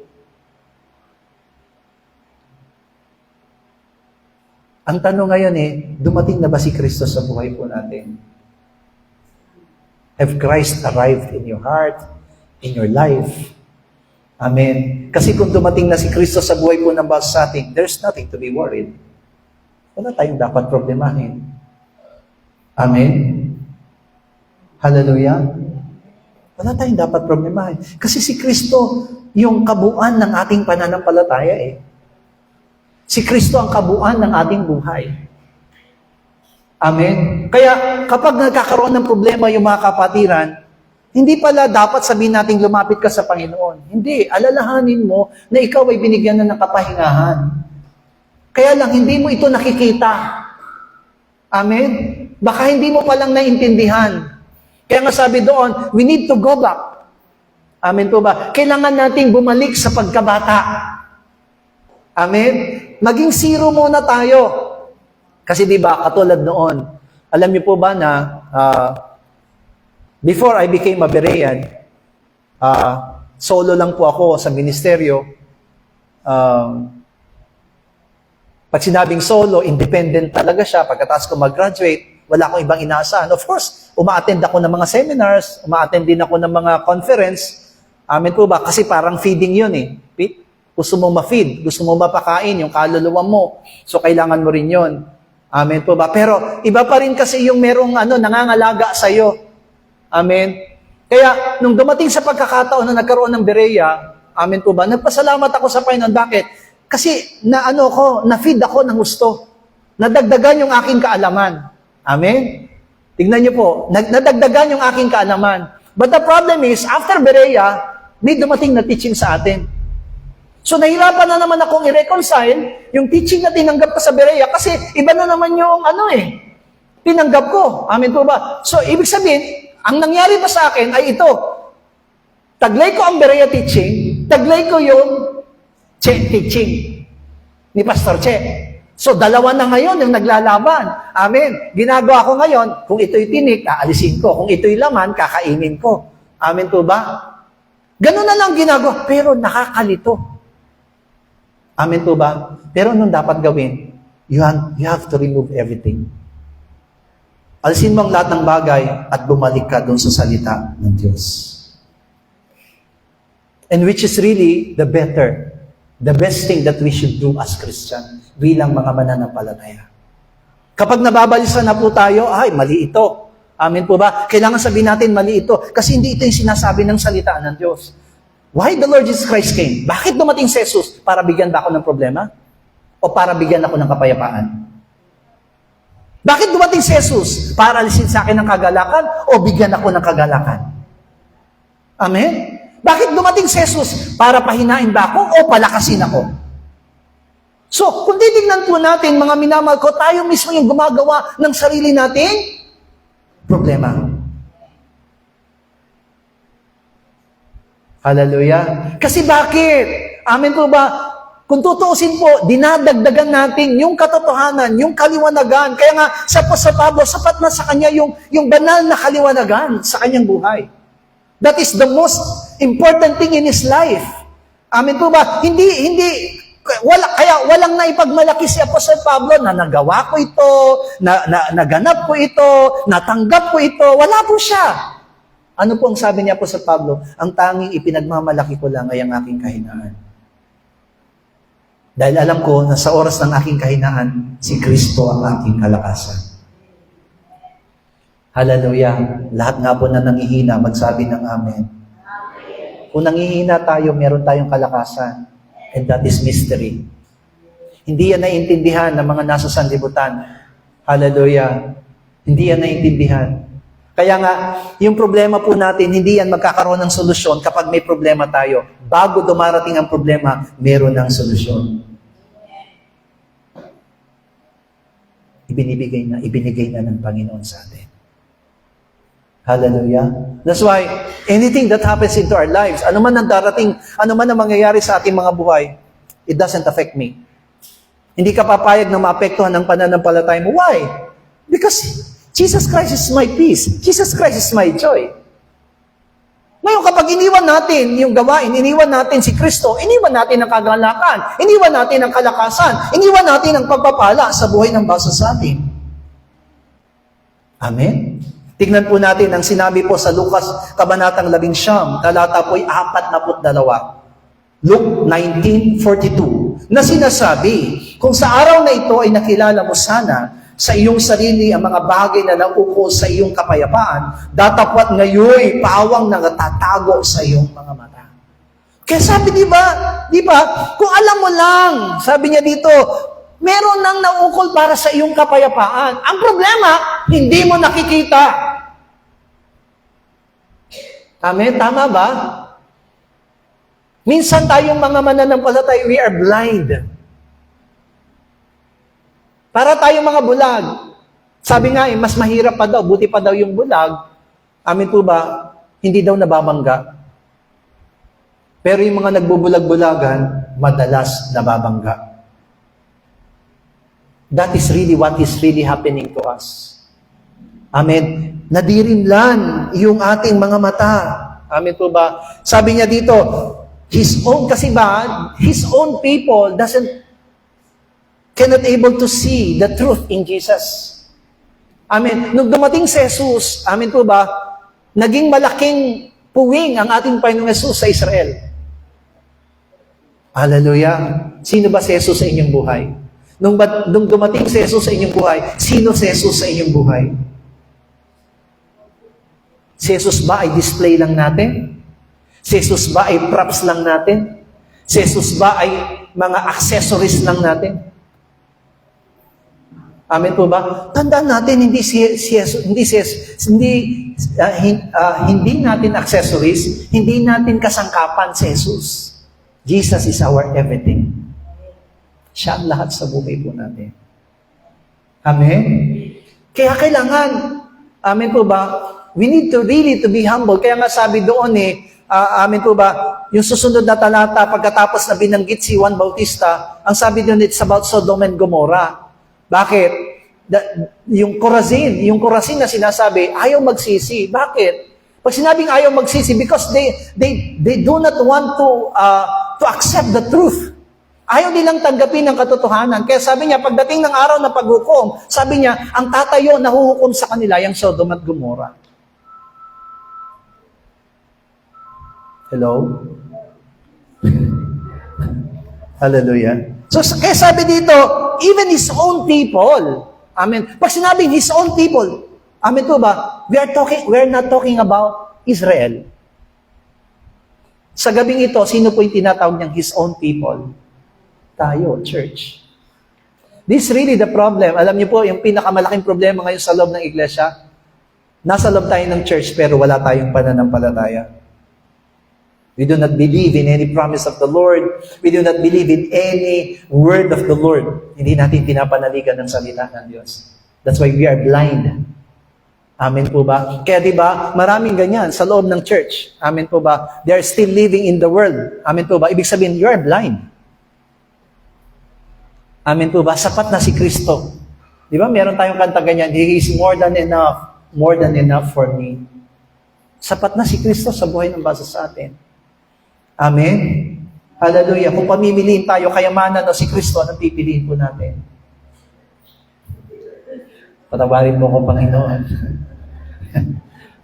Ang tanong ngayon dumating na ba si Kristo sa buhay po natin? Have Christ arrived in your heart, in your life? Amen. Kasi kung dumating na si Kristo sa buhay po ng bawat sa atin, there's nothing to be worried. Wala tayong dapat problemahin. Amen? Hallelujah? Wala tayong dapat problemahin. Kasi si Kristo, yung kabuuan ng ating pananampalataya Si Kristo ang kabuuan ng ating buhay. Amen? Kaya kapag nagkakaroon ng problema yung mga kapatiran, hindi pala dapat sabihin natin lumapit ka sa Panginoon. Hindi, alalahanin mo na ikaw ay binigyan na ng kapahingahan. Kaya lang, hindi mo ito nakikita. Amen? Baka hindi mo palang naintindihan. Kaya nga sabi doon, we need to go back. Amen po ba? Kailangan nating bumalik sa pagkabata. Amen? Maging zero muna tayo. Kasi di ba katulad noon, alam niyo po ba na before I became a Berean, solo lang po ako sa ministeryo. Pag sinabing solo, independent talaga siya. Pagkatapos ko mag-graduate, wala akong ibang inaasahan. Of course, uma-attend ako ng mga seminars, uma-attend din ako ng mga conference. Amen po ba? Kasi parang feeding yun Gusto mo ma-feed, gusto mo mapakain yung kaluluwa mo. So, kailangan mo rin yun. Amen po ba? Pero, iba pa rin kasi yung merong nangangalaga sa'yo. Amen? Kaya, nung dumating sa pagkakataon na nagkaroon ng Berea, amen po ba? Nagpasalamat ako sa Panginoon. Bakit? Kasi, na-feed ako ng gusto. Nadagdagan yung aking kaalaman. Amen? Tignan niyo po, nadagdagan yung aking kaalaman. But the problem is, after Berea, may dumating na teaching sa atin. So, nahirapan na naman akong i-reconcile yung teaching na tinanggap ko sa Berea kasi iba na naman yung tinanggap ko. Amen po ba? So, ibig sabihin, ang nangyari pa sa akin ay ito. Taglay ko ang Berea teaching, taglay ko yung Che teaching ni Pastor Che. So, dalawa na ngayon yung naglalaban. Amen. Ginagawa ko ngayon, kung ito'y tinik, aalisin ko. Kung ito'y laman, kakainin ko. Amen po ba? Ganun na lang ginagawa, pero nakakalito. Amen po ba? Pero anong dapat gawin? You have to remove everything. Alisin mo ang lahat ng bagay at bumalik ka doon sa salita ng Diyos. And which is really the best thing that we should do as Christian bilang mga mananampalataya. Kapag nababalisan na po tayo, mali ito. Amen po ba? Kailangan sabihin natin mali ito kasi hindi ito yung sinasabi ng salita ng Diyos. Why the Lord Jesus Christ came? Bakit dumating si Jesus? Para bigyan ba ako ng problema? O para bigyan ako ng kapayapaan? Bakit dumating si Jesus? Para alisin sa akin ng kagalakan o bigyan ako ng kagalakan? Amen? Bakit dumating si Jesus? Para pahinain ba ako o palakasin ako? So, kung titignan po natin, mga minamahal ko, tayo mismo yung gumagawa ng sarili nating problema. Hallelujah. Kasi bakit? Amen po ba? Kung tutuusin po, dinadagdagan natin yung katotohanan, yung kaliwanagan. Kaya nga, sa Pablo, sapat na sa kanya yung banal na kaliwanagan sa kanyang buhay. That is the most important thing in his life. Amen po ba? Kaya walang naipagmalaki si Apostol Pablo na nagawa ko ito, naganap ko ito, natanggap ko ito. Wala po siya. Ano po ang sabi niya po sa Pablo? Ang tanging ipinagmamalaki ko lang ay ang aking kahinaan. Dahil alam ko na sa oras ng aking kahinaan, si Kristo ang aking kalakasan. Hallelujah. Lahat nga po na nangihina, magsabi ng amen. Kung nangihina tayo, meron tayong kalakasan. And that is mystery. Hindi yan naiintindihan ng mga nasa sanlibutan. Hallelujah. Hindi yan naiintindihan. Kaya nga, yung problema po natin, hindi yan magkakaroon ng solusyon kapag may problema tayo. Bago dumarating ang problema, meron ng solusyon. Ibinigay na ng Panginoon sa atin. Hallelujah. That's why, anything that happens into our lives, ano man ang darating, ano man ang mangyayari sa ating mga buhay, it doesn't affect me. Hindi ka papayag na maapektuhan ng pananampalataya mo. Why? Because Jesus Christ is my peace. Jesus Christ is my joy. Ngayon, kapag iniwan natin yung gawain, iniwan natin si Kristo, iniwan natin ang kagalakan, iniwan natin ang kalakasan, iniwan natin ang pagpapala sa buhay ng basa sa atin. Amen? Tignan po natin ang sinabi po sa Lucas, Kabanatang 11, talata po'y 42. Luke 19:42, na sinasabi, kung sa araw na ito ay nakilala mo sana sa iyong sarili ang mga bagay na naukol sa iyong kapayapaan, datapwat ngayoy pawang nagtatago sa iyong mga mata. Kaya sabi, di ba, kung alam mo lang, sabi niya dito, meron nang naukol para sa iyong kapayapaan. Ang problema, hindi mo nakikita. Amen? Tama ba? Minsan tayong mga mananampalataya, we are blind. Para tayong mga bulag. Sabi nga, mas mahirap pa daw, buti pa daw yung bulag. Amin po ba, hindi daw nababangga. Pero yung mga nagbubulag-bulagan, madalas nababangga. That is really what is really happening to us. Amen. Nadirinlan yung ating mga mata. Amen po ba? Sabi niya dito, his own people cannot able to see the truth in Jesus. Amen. Nung dumating si Jesus, amen po ba, naging malaking puwing ang ating Panginoong Jesus sa Israel. Hallelujah. Sino ba si Jesus sa inyong buhay? Nung dumating si Jesus sa inyong buhay, sino si Jesus sa inyong buhay? Si Jesus ba ay display lang natin? Si Jesus ba ay props lang natin? Si Jesus ba ay mga accessories lang natin? Amen po ba? Tandaan natin, hindi natin accessories, hindi natin kasangkapan si Jesus. Jesus is our everything. Siya ang lahat sa buhay po natin. Amen? Kaya kailangan, amen po ba, we need to really to be humble. Kaya nga sabi doon amen po ba, yung susunod na talata, pagkatapos na binanggit si Juan Bautista, ang sabi doon, it's about Sodom and Gomorrah. Bakit? Yung Corazin na sinasabi, ayaw magsisi. Bakit? Pag sinabing ayaw magsisi, because they do not want to accept the truth. Ayaw nilang tanggapin ang katotohanan. Kaya sabi niya, pagdating ng araw na paghukom, sabi niya, ang tatayo na huhukom sa kanila, yung Sodom at Gomorrah. Hello? Hallelujah. So, kaya sabi dito, even his own people, amen. Pag sinabing his own people, amen po ba, we're not talking about Israel. Sa gabing ito, sino po yung tinatawag niyang his own people? Tayo, church. This is really the problem. Alam niyo po, yung pinakamalaking problema ngayon sa loob ng iglesia, nasa loob tayo ng church pero wala tayong pananampalataya. We do not believe in any promise of the Lord. We do not believe in any word of the Lord. Hindi natin pinapanaligan ng salita ng Diyos. That's why we are blind. Amen po ba? Kaya di ba, maraming ganyan sa loob ng church. Amen po ba? They are still living in the world. Amen po ba? Ibig sabihin, you are blind. Amen po ba? Sapat na si Kristo. Di ba? Meron tayong kanta ganyan, He is more than enough for me. Sapat na si Kristo sa buhay ng basa sa atin. Amen? Hallelujah. Kung pamimiliin tayo, kayamanan o si Kristo, anong pipiliin po natin? Patawarin mo ko, Panginoon.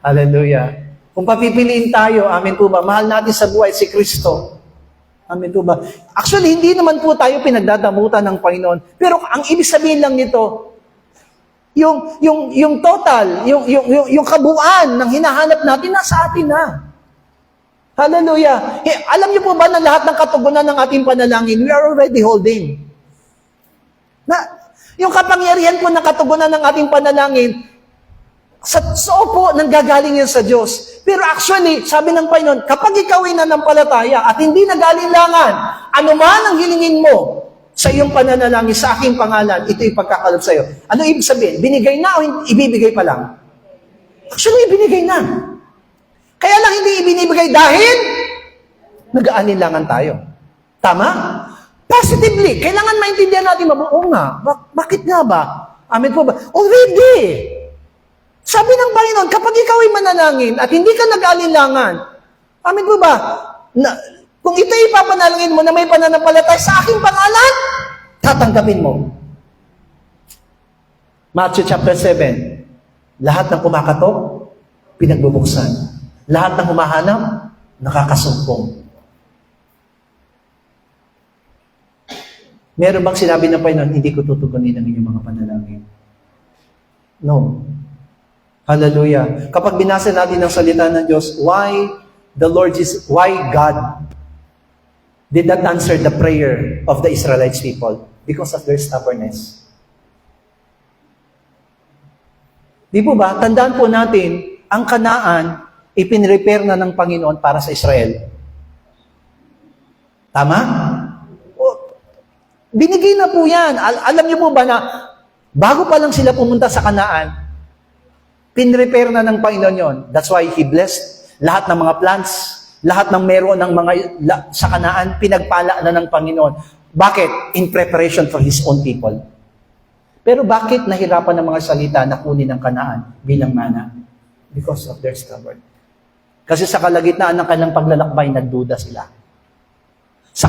Hallelujah. Kung papipiliin tayo, amen po ba, mahal natin sa buhay si Kristo. Amen po ba? Actually, hindi naman po tayo pinagdadamutan ng Panginoon. Pero ang ibig sabihin lang nito, yung total, yung kabuuan ng hinahanap natin, nasa atin na. Hallelujah. Alam niyo po ba na lahat ng katugunan ng ating panalangin, we are already holding. Yung kapangyarihan po ng katugunan ng ating panalangin, sa opo, nanggagaling yan sa Diyos. Pero actually, sabi ng Panginoon, kapag ikaw ay nanampalataya at hindi nagalinlangan, ano man ang hilingin mo sa iyong pananalangin, sa aking pangalan, ito'y pagkakaloob sa iyo. Ano ibig sabihin? Binigay na o ibibigay pa lang? Actually, ibinigay na. Kaya lang hindi ibinibigay dahil nag-aalinlangan tayo. Tama? Positively, kailangan maintindihan natin mabuo nga. Bakit nga ba? Amen po ba? Already! Sabi ng Panginoon, kapag ikaw ay manalangin at hindi ka nag-aalinlangan, amen po ba? Kung ito'y ipapanalangin mo na may pananampalataya sa aking pangalan, tatanggapin mo. Matthew chapter 7, lahat ng kumakatok, pinagbubuksan. Lahat ng humahanap, nakakasumpong. Meron bang sinabi ng Panginoon, hindi ko tutugunin ang inyong mga panalangin? No. Hallelujah. Kapag binasa natin ang salita ng Diyos, why God did not answer the prayer of the Israelites people? Because of their stubbornness. Di po ba? Tandaan po natin, ang Kanaan, ipinrepair na ng Panginoon para sa Israel. Tama? Binigay na po yan. Alam niyo po ba na bago pa lang sila pumunta sa Kanaan, pinrepair na ng Panginoon yon. That's why He blessed lahat ng mga plants, lahat ng meron ng mga sa Kanaan, pinagpala na ng Panginoon. Bakit? In preparation for His own people. Pero bakit nahirapan ng mga salita na kunin ng Kanaan bilang mana? Because of their stubborn. Kasi sa kalagitnaan ng kanilang paglalakbay, nagduda sila. Sa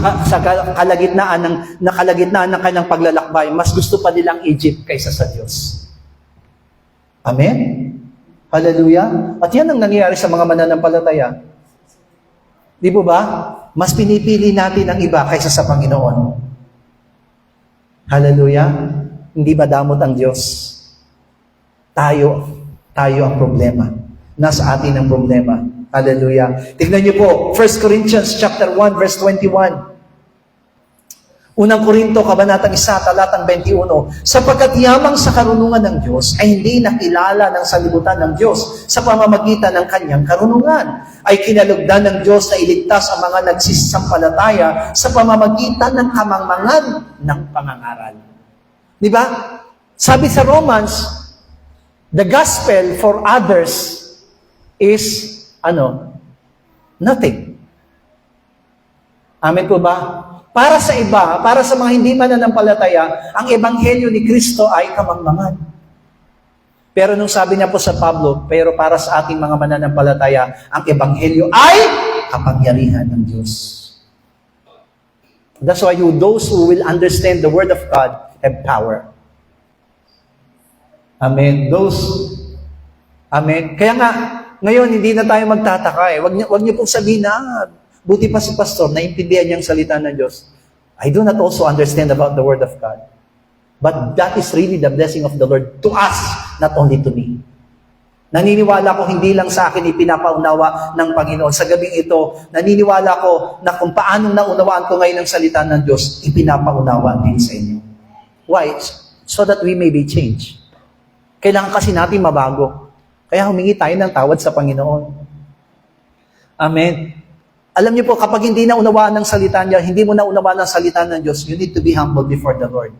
kalagitnaan ng kanilang paglalakbay, mas gusto pa nilang Egypt kaysa sa Diyos. Amen? Hallelujah? At yan ang nangyayari sa mga mananampalataya. Di po ba? Mas pinipili natin ang iba kaysa sa Panginoon. Hallelujah? Hindi ba damot ang Diyos? Tayo ang problema. Nasa atin ang problema. Hallelujah. Tignan niyo po, 1 Corinthians chapter 1, verse 21. Unang Korinto, kabanatang 1, talatang 21, sapagkat yamang sa karunungan ng Diyos ay hindi nakilala ng salibutan ng Diyos sa pamamagitan ng kanyang karunungan. Ay kinalugdan ng Diyos na iligtas ang mga nagsisampalataya sa pamamagitan ng kamangmangan ng pangangaral. Di ba? Sabi sa Romans, the gospel for others is, nothing. Amen po ba? Para sa iba, para sa mga hindi mananampalataya, ang ebanghelyo ni Kristo ay kamangmangan. Pero nung sabi niya po sa Pablo, pero para sa ating mga mananampalataya, ang ebanghelyo ay kapangyarihan ng Diyos. That's why those who will understand the Word of God have power. Amen. Amen. Kaya nga, ngayon, hindi na tayo magtataka eh. Wag niyo pong sabihin na, buti pa si pastor, naintindihan niya ang salita ng Diyos. I do not also understand about the Word of God. But that is really the blessing of the Lord to us, not only to me. Naniniwala ko hindi lang sa akin ipinapaunawa ng Panginoon. Sa gabing ito, naniniwala ko na kung paanong naunawaan ko ngayon ang salita ng Diyos, ipinapaunawa din sa inyo. Why? So that we may be changed. Kailangan kasi natin mabago. Kaya humingi tayo ng tawad sa Panginoon. Amen. Alam niyo po, kapag hindi naunawaan ng salita niya, hindi mo naunawaan ng salita ng Diyos, you need to be humble before the Lord.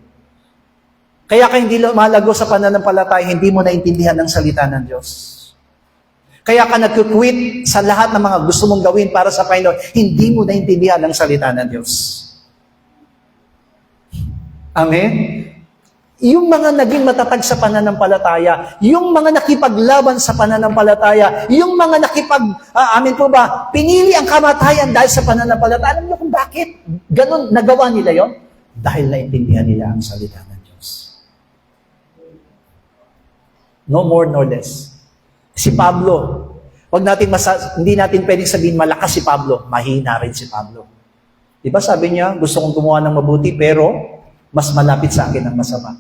Kaya ka hindi lumalago sa pananampalataya, hindi mo naintindihan ng salita ng Diyos. Kaya ka nag-quit sa lahat ng mga gusto mong gawin para sa Panginoon, hindi mo naintindihan ng salita ng Diyos. Amen? Yung mga naging matatag sa pananampalataya, yung mga nakipaglaban sa pananampalataya, yung mga amin po ba, pinili ang kamatayan dahil sa pananampalataya. Alam niyo kung bakit? Ganon, nagawa nila yon? Dahil naintindihan nila ang salita ng Diyos. No more nor less. Si Pablo, hindi natin pwedeng sabihin malakas si Pablo, mahina rin si Pablo. Di ba sabi niya, gusto kong gumawa ng mabuti, pero mas malapit sa akin ang masama.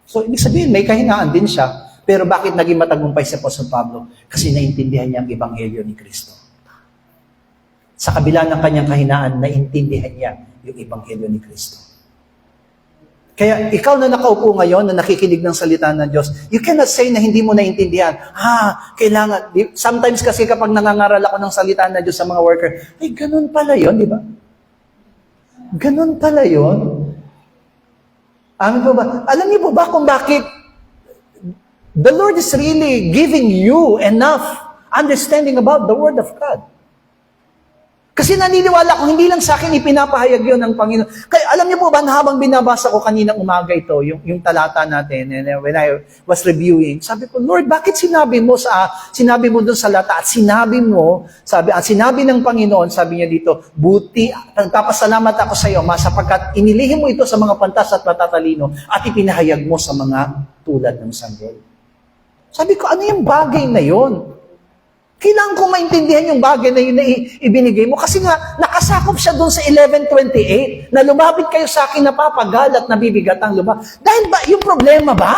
So, ibig sabihin, may kahinaan din siya. Pero bakit naging matagumpay si Apostol Pablo? Kasi naintindihan niya ang Ebanghelyo ni Kristo. Sa kabila ng kanyang kahinaan, naintindihan niya yung Ebanghelyo ni Kristo. Kaya ikaw na nakaupo ngayon, na nakikinig ng salita ng Diyos, you cannot say na hindi mo naintindihan. Kailangan. Sometimes kasi kapag nangangaral ako ng salita ng Diyos sa mga worker, ay, ganun pala yun, di ba? Ganun pala yun. Amin po ba? Alam niyo po ba kung bakit the Lord is really giving you enough understanding about the Word of God? Kasi naniniwala ko, hindi lang sa akin ipinapahayag yun ng Panginoon. Kaya alam niyo po ba, na habang binabasa ko kaninang umaga ito, yung talata natin, and when I was reviewing, sabi ko, Lord, bakit sinabi mo doon sa lata, at sinabi ng Panginoon, sabi niya dito, buti, nagpapasalamat ako sa iyo, sapagkat inilihim mo ito sa mga pantas at matatalino, at ipinahayag mo sa mga tulad ng sanggol. Sabi ko, ano yung bagay na yon? Kailangan kong maintindihan yung bagay na yun na ibinigay mo. Kasi nga, nakasakop siya doon sa 11:28 na lumapit kayo sa akin napapagal at nabibigat ang lubha. Dahil ba, yung problema ba?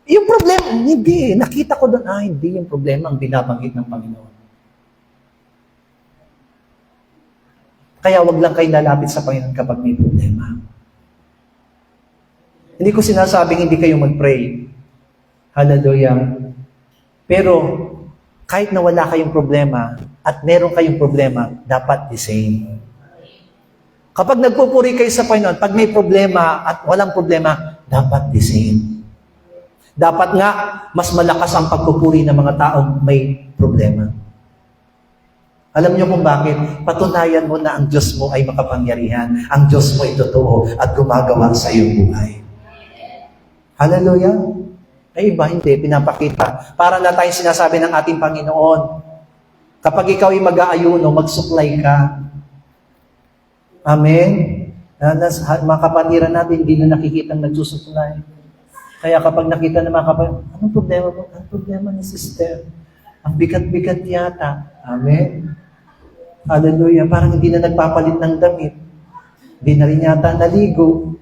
Yung problema, hindi. Nakita ko doon, hindi yung problema ang binabanggit ng Panginoon. Kaya wag lang kayo lalapit sa Panginoon kapag may problema. Hindi ko sinasabing hindi kayo mag-pray. Hallelujah. Pero, kahit na wala kayong problema at meron kayong problema, dapat the same. Kapag nagpupuri kayo sa Panginoon, pag may problema at walang problema, dapat the same. Dapat nga, mas malakas ang pagpupuri ng mga taong may problema. Alam niyo kung bakit? Patunayan mo na ang Diyos mo ay makapangyarihan. Ang Diyos mo ay totoo at gumagawa sa iyong buhay. Hallelujah! Ay iba, hindi. Pinapakita. Para na tayong sinasabi ng ating Panginoon, kapag ikaw ay mag-aayuno, magsuklay ka. Amen? Mga kapatiran natin, hindi na nakikitang nagsusuklay. Kaya kapag nakita ng mga kapatiran, anong problema mo? Anong problema ni sister? Ang bigat-bigat yata. Amen? Hallelujah. Parang hindi na nagpapalit ng damit. Hindi na rin yata naligo.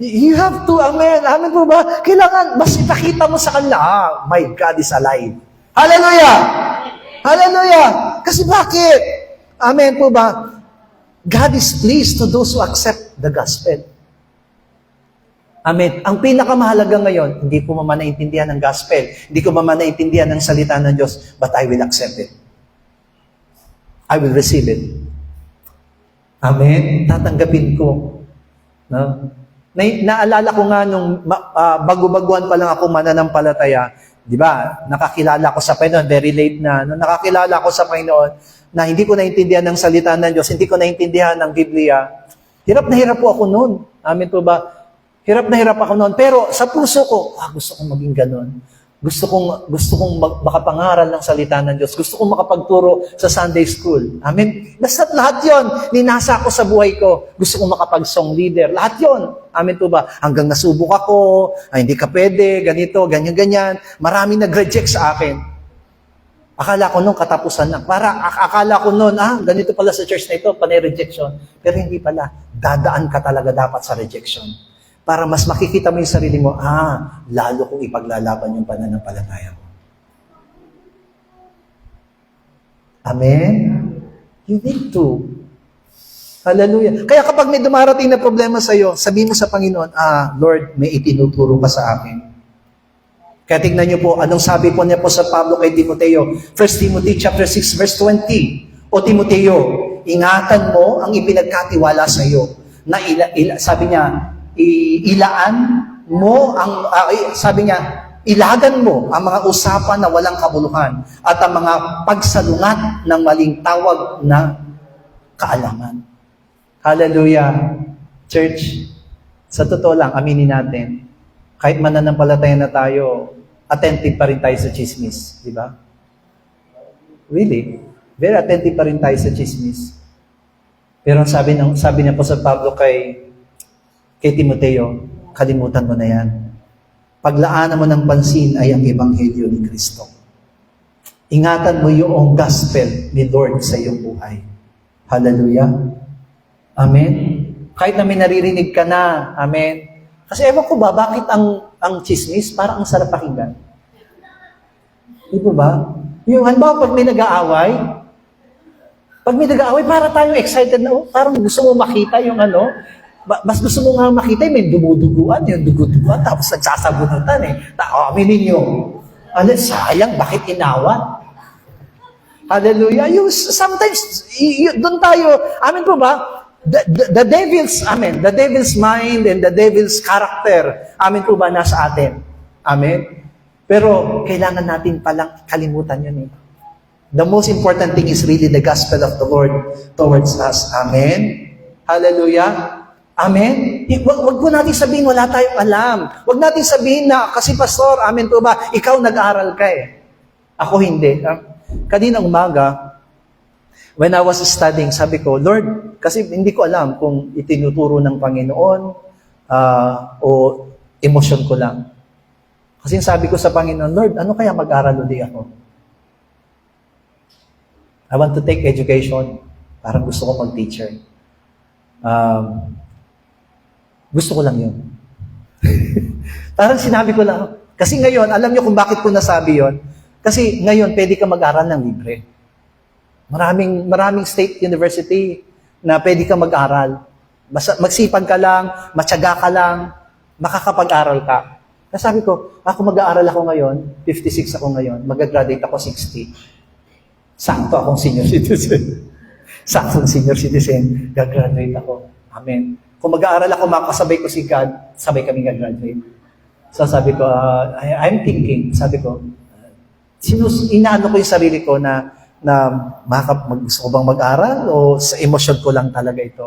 You have to, amen. Amen po ba? Kailangan, mas ipakita mo sa kanila, my God is alive. Hallelujah! Hallelujah! Kasi bakit? Amen po ba? God is pleased to those who accept the gospel. Amen. Ang pinakamahalaga ngayon, hindi ko man naintindihan ng gospel, hindi ko man naintindihan ng salita ng Diyos, but I will accept it. I will receive it. Amen. Tatanggapin ko. No? Naalala ko nga nung bago-baguan pa lang ako mananampalataya, di ba? Nakakilala ko sa Panginoon, very late na. Nung nakakilala ko sa Panginoon, na hindi ko naintindihan ng salita ng Diyos, hindi ko naintindihan ng Biblia, hirap na hirap po ako noon. Amen po ba? Hirap na hirap ako noon. Pero sa puso ko, gusto kong maging ganon. Gusto kong makapangaral ng salita ng Diyos. Gusto kong makapagturo sa Sunday school. Amen? Basta't lahat yon ninasa ko sa buhay ko. Gusto kong makapag-song leader. Lahat yon. Amen po ba? Hanggang nasubok ako, hindi ka pwede, ganito, ganyan-ganyan. Marami nag-reject sa akin. Akala ko noon katapusan na. Akala ko noon, ganito pala sa church na ito, panay rejection. Pero hindi pala. Dadaan ka talaga dapat sa rejection. Para mas makikita mo yung sarili mo, lalo kong ipaglalaban yung pananampalataya ko. Amen? You need to. Hallelujah. Kaya kapag may dumarating na problema sa iyo, sabihin mo sa Panginoon, Lord, may itinuturo ka sa akin. Kaya tignan niyo po, anong sabi po niya po sa Pablo kay Timoteo? 1 Timothy chapter 6, verse 20. O Timoteo, ingatan mo ang ipinagkatiwala sa iyo. Na sabi niya, ilaan mo ang sabi niya, ilagan mo ang mga usapan na walang kabuluhan at ang mga pagsalungat ng maling tawag na kaalaman. Hallelujah. Church, sa totoo lang, aminin natin, kahit mananampalataya na tayo, attentive pa rin tayo sa chismis, di ba? Really? Very attentive pa rin tayo sa chismis. Pero sabi niya po sa Pablo kay Timoteo, kalimutan mo na yan. Paglaanan mo ng pansin ay ang Ebanghelyo ni Kristo. Ingatan mo yung gospel ni Lord sa iyong buhay. Hallelujah. Amen? Kahit na may naririnig ka na. Amen? Kasi ewan ko ba, bakit ang chismis parang ang sarap pakinggan? Di ba? Yung halimbawa, pag may nag-aaway, para tayong excited na, parang gusto mo makita yung mas gusto mo nga makita yung may dumuduguan, tapos nagsasabunutan eh. Aminin nyo, sayang, bakit inawa? Hallelujah. Sometimes, doon tayo, amin po ba, the devil's mind and the devil's character, amin po ba, nasa atin? Amen? Pero, kailangan natin palang kalimutan yun eh. The most important thing is really the gospel of the Lord towards us. Amen? Hallelujah? Amen? Wag po natin sabihin, wala tayong alam. Wag natin sabihin na, kasi pastor, amen po ba, ikaw nag-aral ka eh. Ako hindi. Kanina umaga, when I was studying, sabi ko, Lord, kasi hindi ko alam kung itinuturo ng Panginoon o emosyon ko lang. Kasi sabi ko sa Panginoon, Lord, ano kaya mag-aral ulit ako? I want to take education. Parang gusto ko mag-teacher. Gusto ko lang yun. Parang sinabi ko lang. Kasi ngayon, alam niyo kung bakit ko nasabi yun? Kasi ngayon, pwede ka mag-aral ng libre. Maraming state university na pwede ka mag-aral. Magsipag ka lang, matyaga ka lang, makakapag-aral ka. Kasi sabi ko, ako mag-aaral ako ngayon, 56 ako ngayon, mag-graduate ako 60. Sakto akong senior citizen. Saktong senior citizen, gagraduate ako. Amen. Kung mag-aaral ako, makasabay ko si God, sabay kami gagraduate. So sabi ko, I'm thinking, sabi ko, inaano ko yung sarili ko na gusto ko bang mag-aral o sa emosyon ko lang talaga ito.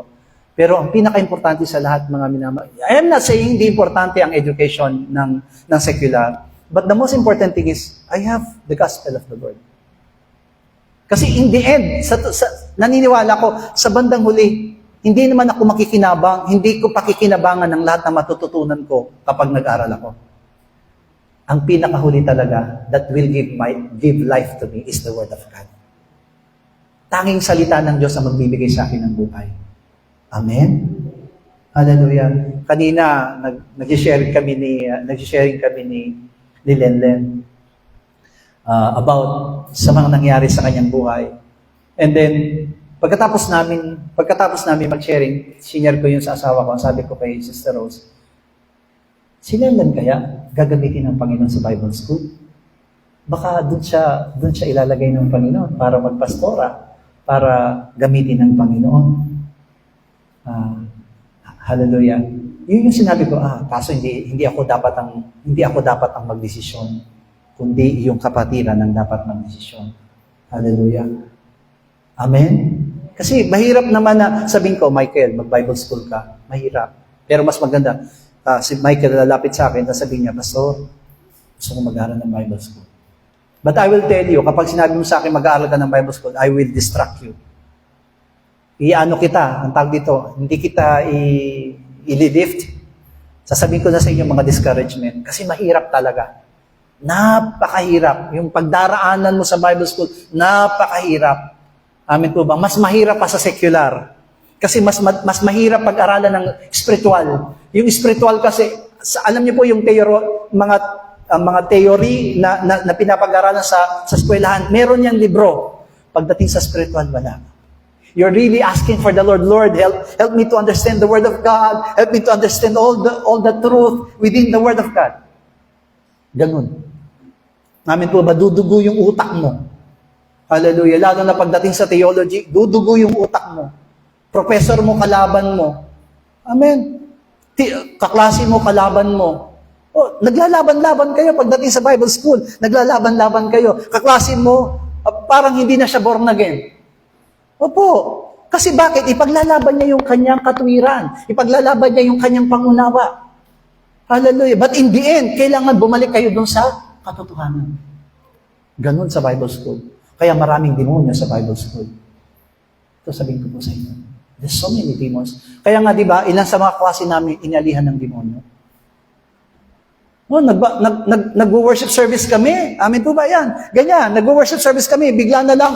Pero ang pinaka-importante sa lahat, mga minamahal, I am not saying hindi importante ang education ng secular, but the most important thing is, I have the gospel of the Lord. Kasi in the end, naniniwala ko, sa bandang huli, hindi naman ako hindi ko pakikinabangan ng lahat na matututunan ko kapag nag-aral ako. Ang pinakahuli talaga that will give life to me is the Word of God. Tanging salita ng Diyos ang magbibigay sa akin ng buhay. Amen? Hallelujah. Kanina, nag-sharing kami ni Lenlen about sa mga nangyari sa kanyang buhay. And then, pagkatapos namin mag-sharing, sinare ko yun sa asawa ko, sabi ko kay Sister Rose, si Lenlen kaya gagamitin ng Panginoon sa Bible School? Baka doon siya ilalagay ng Panginoon para magpastora, para gamitin ng Panginoon. Hallelujah. Yun yung sinabi ko, kaso hindi ako dapat ang magdesisyon, kundi yung kapatiran ang dapat magdesisyon. Hallelujah. Amen? Kasi mahirap naman na sabihin ko, Michael, mag-Bible school ka. Mahirap. Pero mas maganda, si Michael lalapit sa akin, sabihin niya, Pastor, gusto ko mag-aaral ng Bible school. But I will tell you, kapag sinabi mo sa akin mag-aaral ka ng Bible school, I will distract you. Iano kita, ang tawag dito, hindi kita i-lift. Sasabihin ko na sa inyo mga discouragement. Kasi mahirap talaga. Napakahirap. Yung pagdaraanan mo sa Bible school, napakahirap. Amen po ba? Mas mahirap pa sa secular. Kasi mas mahirap pag-aralan ng spiritual. Yung spiritual kasi, alam niyo po yung mga theory na pinapag-aralan sa eskwelahan, meron yang libro. Pagdating sa spiritual, wala. You're really asking for the Lord, Lord, help me to understand the Word of God. Help me to understand all the truth within the Word of God. Ganun. Amen po ba? Dudugo yung utak mo. Hallelujah. Lalo na pagdating sa theology, dudugo yung utak mo. Professor mo, kalaban mo. Amen. Kaklase mo, kalaban mo. Naglalaban-laban kayo pagdating sa Bible school. Naglalaban-laban kayo. Kaklase mo, parang hindi na siya born again. Opo. Kasi bakit? Ipaglalaban niya yung kanyang katuwiran. Ipaglalaban niya yung kanyang pangunawa. Hallelujah. But in the end, kailangan bumalik kayo dun sa katotohanan. Ganun sa Bible school. Kaya maraming demonyo sa Bible school. Ito sabihin ko po sa inyo. There's so many demons. Kaya nga, di ba, ilan sa mga klase namin inalihan ng demonyo? Nag-worship service kami. Amin po ba yan? Ganyan, nag-worship service kami. Bigla na lang,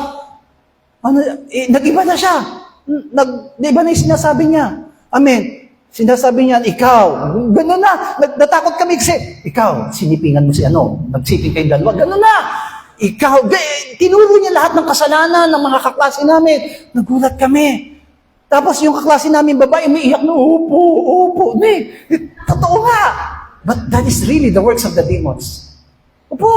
nag-iba na siya. Di ba na yung sinasabi niya? Amen. Sinasabi niya, ikaw, gano'n na. Natakot kami kasi, ikaw, sinipingan mo si nagsiping kayong dalawa, gano'n na. Ikaw, tinuro niya lahat ng kasalanan ng mga kaklase namin. Nagulat kami. Tapos yung kaklase namin, babae, umiiyak na, opo. Totoo nga. But that is really the works of the demons. Opo.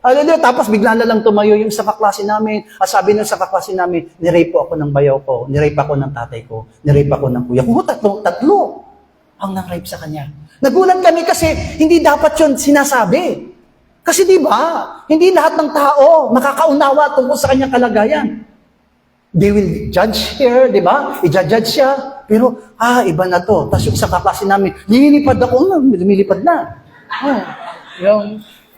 Hallelujah. Tapos bigla na lang tumayo yung sa kaklase namin. At sabi nung sa kaklase namin, nirape po ako ng bayaw ko, nirape ako ng tatay ko, nirape ako ng kuya ko. Tatlo ang nang-rape sa kanya. Nagulat kami kasi hindi dapat yun sinasabi. Kasi di ba, hindi lahat ng tao makakaunawa tungkol sa kanyang kalagayan. They will judge her, di ba? I-judge siya. Pero, iba na to. Tapos yung sa kaklase namin, lumilipad ako, lumilipad na.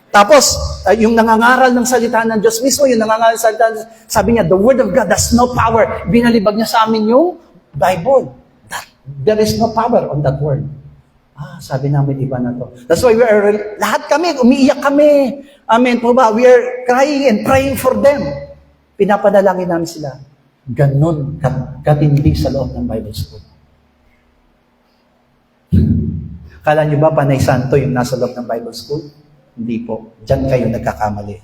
Tapos, yung nangangaral ng salita ng Diyos mismo, yung nangangaral ng salita, sabi niya, the Word of God has no power. Binalibag niya sa amin yung Bible. There is no power on that Word. Sabi namin, iba na to. That's why lahat kami, umiiyak kami. Amen po ba? We are crying and praying for them. Pinapadalangin namin sila. Ganon katindi sa loob ng Bible School. Kala niyo ba panay santo yung nasa loob ng Bible School? Hindi po. Diyan kayo nagkakamali.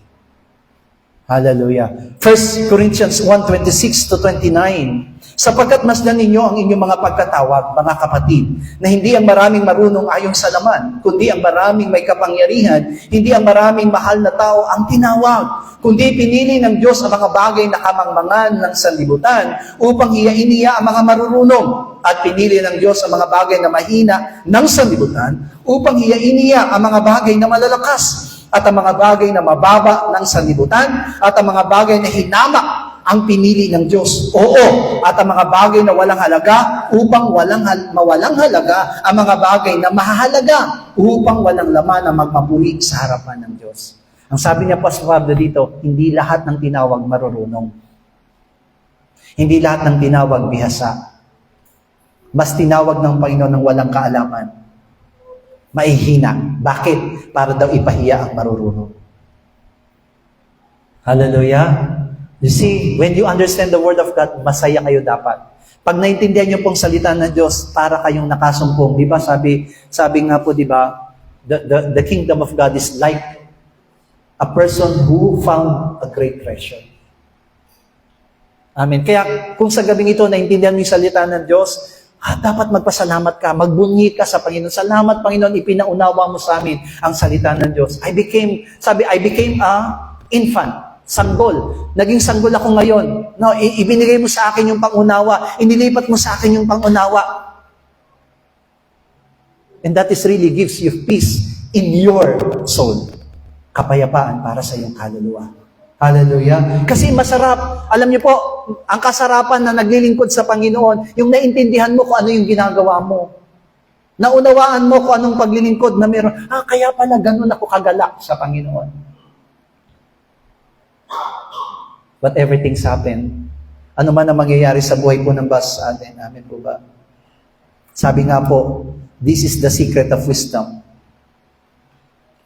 Hallelujah. 1 Corinthians 1:26-29. Sapagkat masdan ninyo ang inyong mga pagkatawag, mga kapatid, na hindi ang maraming marunong ayon sa laman, kundi ang maraming may kapangyarihan, hindi ang maraming mahal na tao ang tinawag, kundi pinili ng Diyos ang mga bagay na kamangmangan ng sanlibutan upang hiyain niya ang mga marurunong, at pinili ng Diyos ang mga bagay na mahina ng sanlibutan upang hiyain niya ang mga bagay na malalakas, at ang mga bagay na mababa ng sanlibutan, at ang mga bagay na hinamak ang pinili ng Diyos. Oo, at ang mga bagay na walang halaga upang mawalang halaga ang mga bagay na mahalaga upang walang laman na magpapuri sa harapan ng Diyos. Ang sabi niya po sa Pablo dito, hindi lahat ng tinawag marurunong. Hindi lahat ng tinawag bihasa. Mas tinawag ng Panginoon ng walang kaalaman. Maihina. Bakit? Para daw ipahiya ang marurunong. Hallelujah. You see, when you understand the Word of God, masaya kayo dapat. Pag naintindihan niyo pong salita ng Diyos, para kayong nakasumpong. Di ba? Sabi nga po, di ba? The kingdom of God is like a person who found a great treasure. Amen. Kaya kung sa gabing ito, naintindihan mo yung salita ng Diyos, dapat magpasalamat ka, magbunyi ka sa Panginoon. Salamat, Panginoon, ipinaunawa mo sa amin ang salita ng Diyos. I became a infant. Sanggol. Naging sanggol ako ngayon. No, ibinigay mo sa akin yung pangunawa. Inilipat mo sa akin yung pangunawa. And that is really gives you peace in your soul. Kapayapaan para sa iyong kaluluwa. Hallelujah. Kasi masarap. Alam niyo po, ang kasarapan na naglilingkod sa Panginoon, yung naintindihan mo kung ano yung ginagawa mo. Naunawaan mo kung anong paglilingkod na meron. Kaya pala ganun ako kagalak sa Panginoon. But everything's happened. Ano man ang mangyayari sa buhay po ng basa sa atin. Amen po ba? Sabi nga po, this is the secret of wisdom.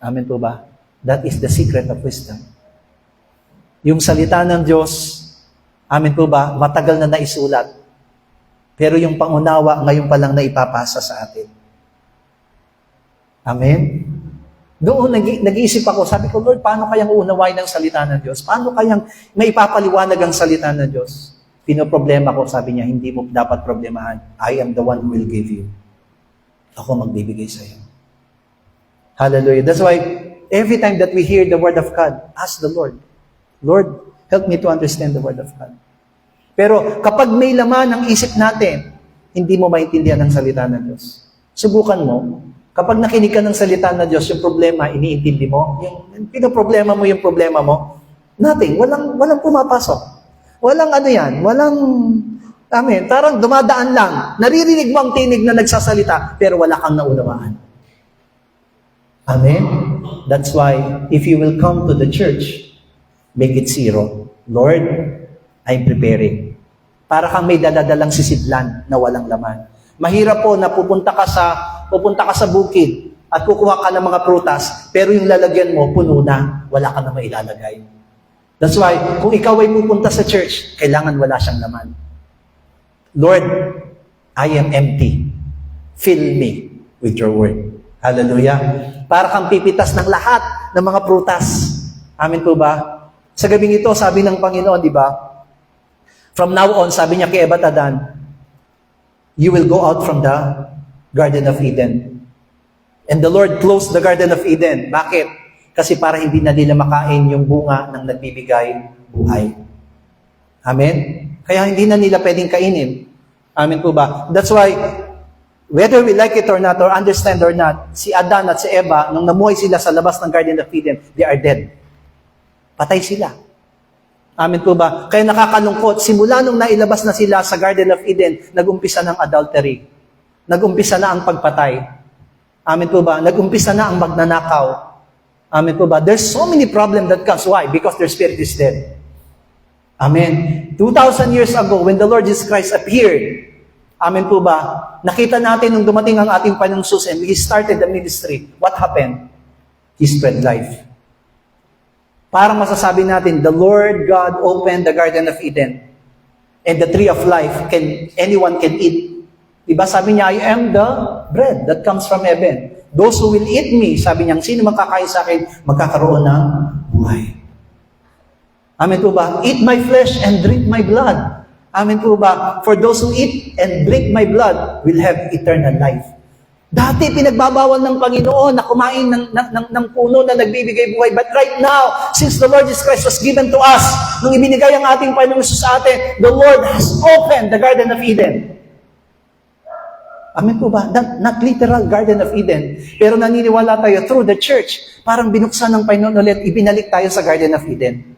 Amen po ba? That is the secret of wisdom. Yung salita ng Diyos, amen po ba, matagal na naisulat. Pero yung pangunawa, ngayon pa lang na ipapasa sa atin. Amen? Doon nag-iisip ako, sabi ko, Lord, paano kayang uunawain ng salita ng Diyos? Paano kayang maipapaliwanag ang salita ng Diyos? Pinoproblema ko, sabi niya, hindi mo dapat problemahan. I am the one who will give you. Ako magbibigay sa iyo. Hallelujah. That's why, every time that we hear the Word of God, ask the Lord, Lord, help me to understand the Word of God. Pero kapag may laman ang isip natin, hindi mo maintindihan ang salita ng Diyos. Subukan mo. Kapag nakinig ka ng salita ng Diyos, yung problema, iniintindi mo, yung pinoproblema mo yung problema mo, nothing, walang pumapasok. Walang amen, parang dumadaan lang. Naririnig mo ang tinig na nagsasalita, pero wala kang naunawaan. Amen? That's why, if you will come to the church, make it zero. Lord, I'm preparing. Para kang may daladalang sisidlan na walang laman. Mahirap po na pupunta ka sa bukid at kukuha ka ng mga prutas, pero yung lalagyan mo, puno na, wala ka na mailalagay. That's why, kung ikaw ay pupunta sa church, kailangan wala siyang laman. Lord, I am empty. Fill me with your word. Hallelujah. Para kang pipitas ng lahat ng mga prutas. Amen po ba? Sa gabing ito, sabi ng Panginoon, di ba? From now on, sabi niya kay Eva at Adan, you will go out from the Garden of Eden. And the Lord closed the Garden of Eden. Bakit? Kasi para hindi na nila makain yung bunga ng nagbibigay buhay. Amen? Kaya hindi na nila pwedeng kainin. Amen po ba? That's why, whether we like it or not, or understand or not, si Adan at si Eva, nung namuhay sila sa labas ng Garden of Eden, they are dead. Patay sila. Amen po ba? Kaya nakakalungkot, simula nung nailabas na sila sa Garden of Eden, nag-umpisa ng adultery. Nag-umpisa na ang pagpatay. Amen po ba? Nag-umpisa na ang magnanakaw. Amen po ba? There's so many problems that comes. Why? Because their spirit is dead. Amen. 2,000 years ago, when the Lord Jesus Christ appeared, amen po ba? Nakita natin nung dumating ang ating Panginoong Jesus and He started the ministry. What happened? He spread life. Parang masasabi natin, the Lord God opened the Garden of Eden. And the tree of life, anyone can eat. Diba sabi niya, I am the bread that comes from heaven. Those who will eat me, sabi niya, sino makakain sa akin, magkakaroon ng buhay. Amen po ba? Eat my flesh and drink my blood. Amen po ba? For those who eat and drink my blood will have eternal life. Dati pinagbabawal ng Panginoon na kumain ng puno na nagbibigay buhay. But right now, since the Lord Jesus Christ was given to us, nung ibinigay ang ating Panginoon Jesus sa atin, the Lord has opened the Garden of Eden. Amen po ba? Not literal Garden of Eden. Pero naniniwala tayo through the church. Parang binuksan ng Panginoon ulit, ibinalik tayo sa Garden of Eden.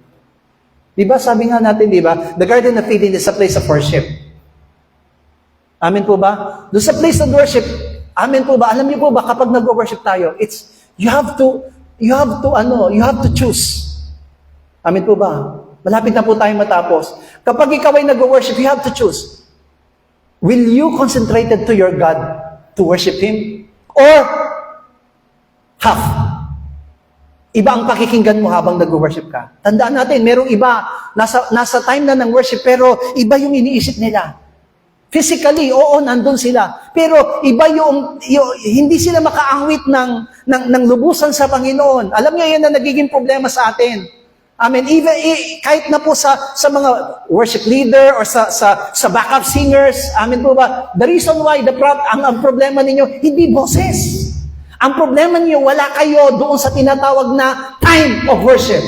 Diba? Sabi nga natin, diba? The Garden of Eden is a place of worship. Amen po ba? Doon sa place of worship, amen po ba? Alam niyo po ba, kapag nag-worship tayo, you have to choose. Amen po ba? Malapit na po tayo matapos. Kapag ikaw ay nag-worship, you have to choose. Will you concentrate to your God to worship Him? Or half? Iba ang pakikinggan mo habang nag-worship ka. Tandaan natin, merong iba, nasa time na ng worship, pero iba yung iniisip nila. Physically, oo, nandun sila. Pero iba yung hindi sila makaangwit ng lubusan sa Panginoon. Alam niyo, yan na nagiging problema sa atin. Amen. Even kahit na po sa mga worship leader or sa backup singers, amen po ba? The reason why ang problema ninyo, hindi boses. Ang problema niyo, wala kayo doon sa tinatawag na time of worship.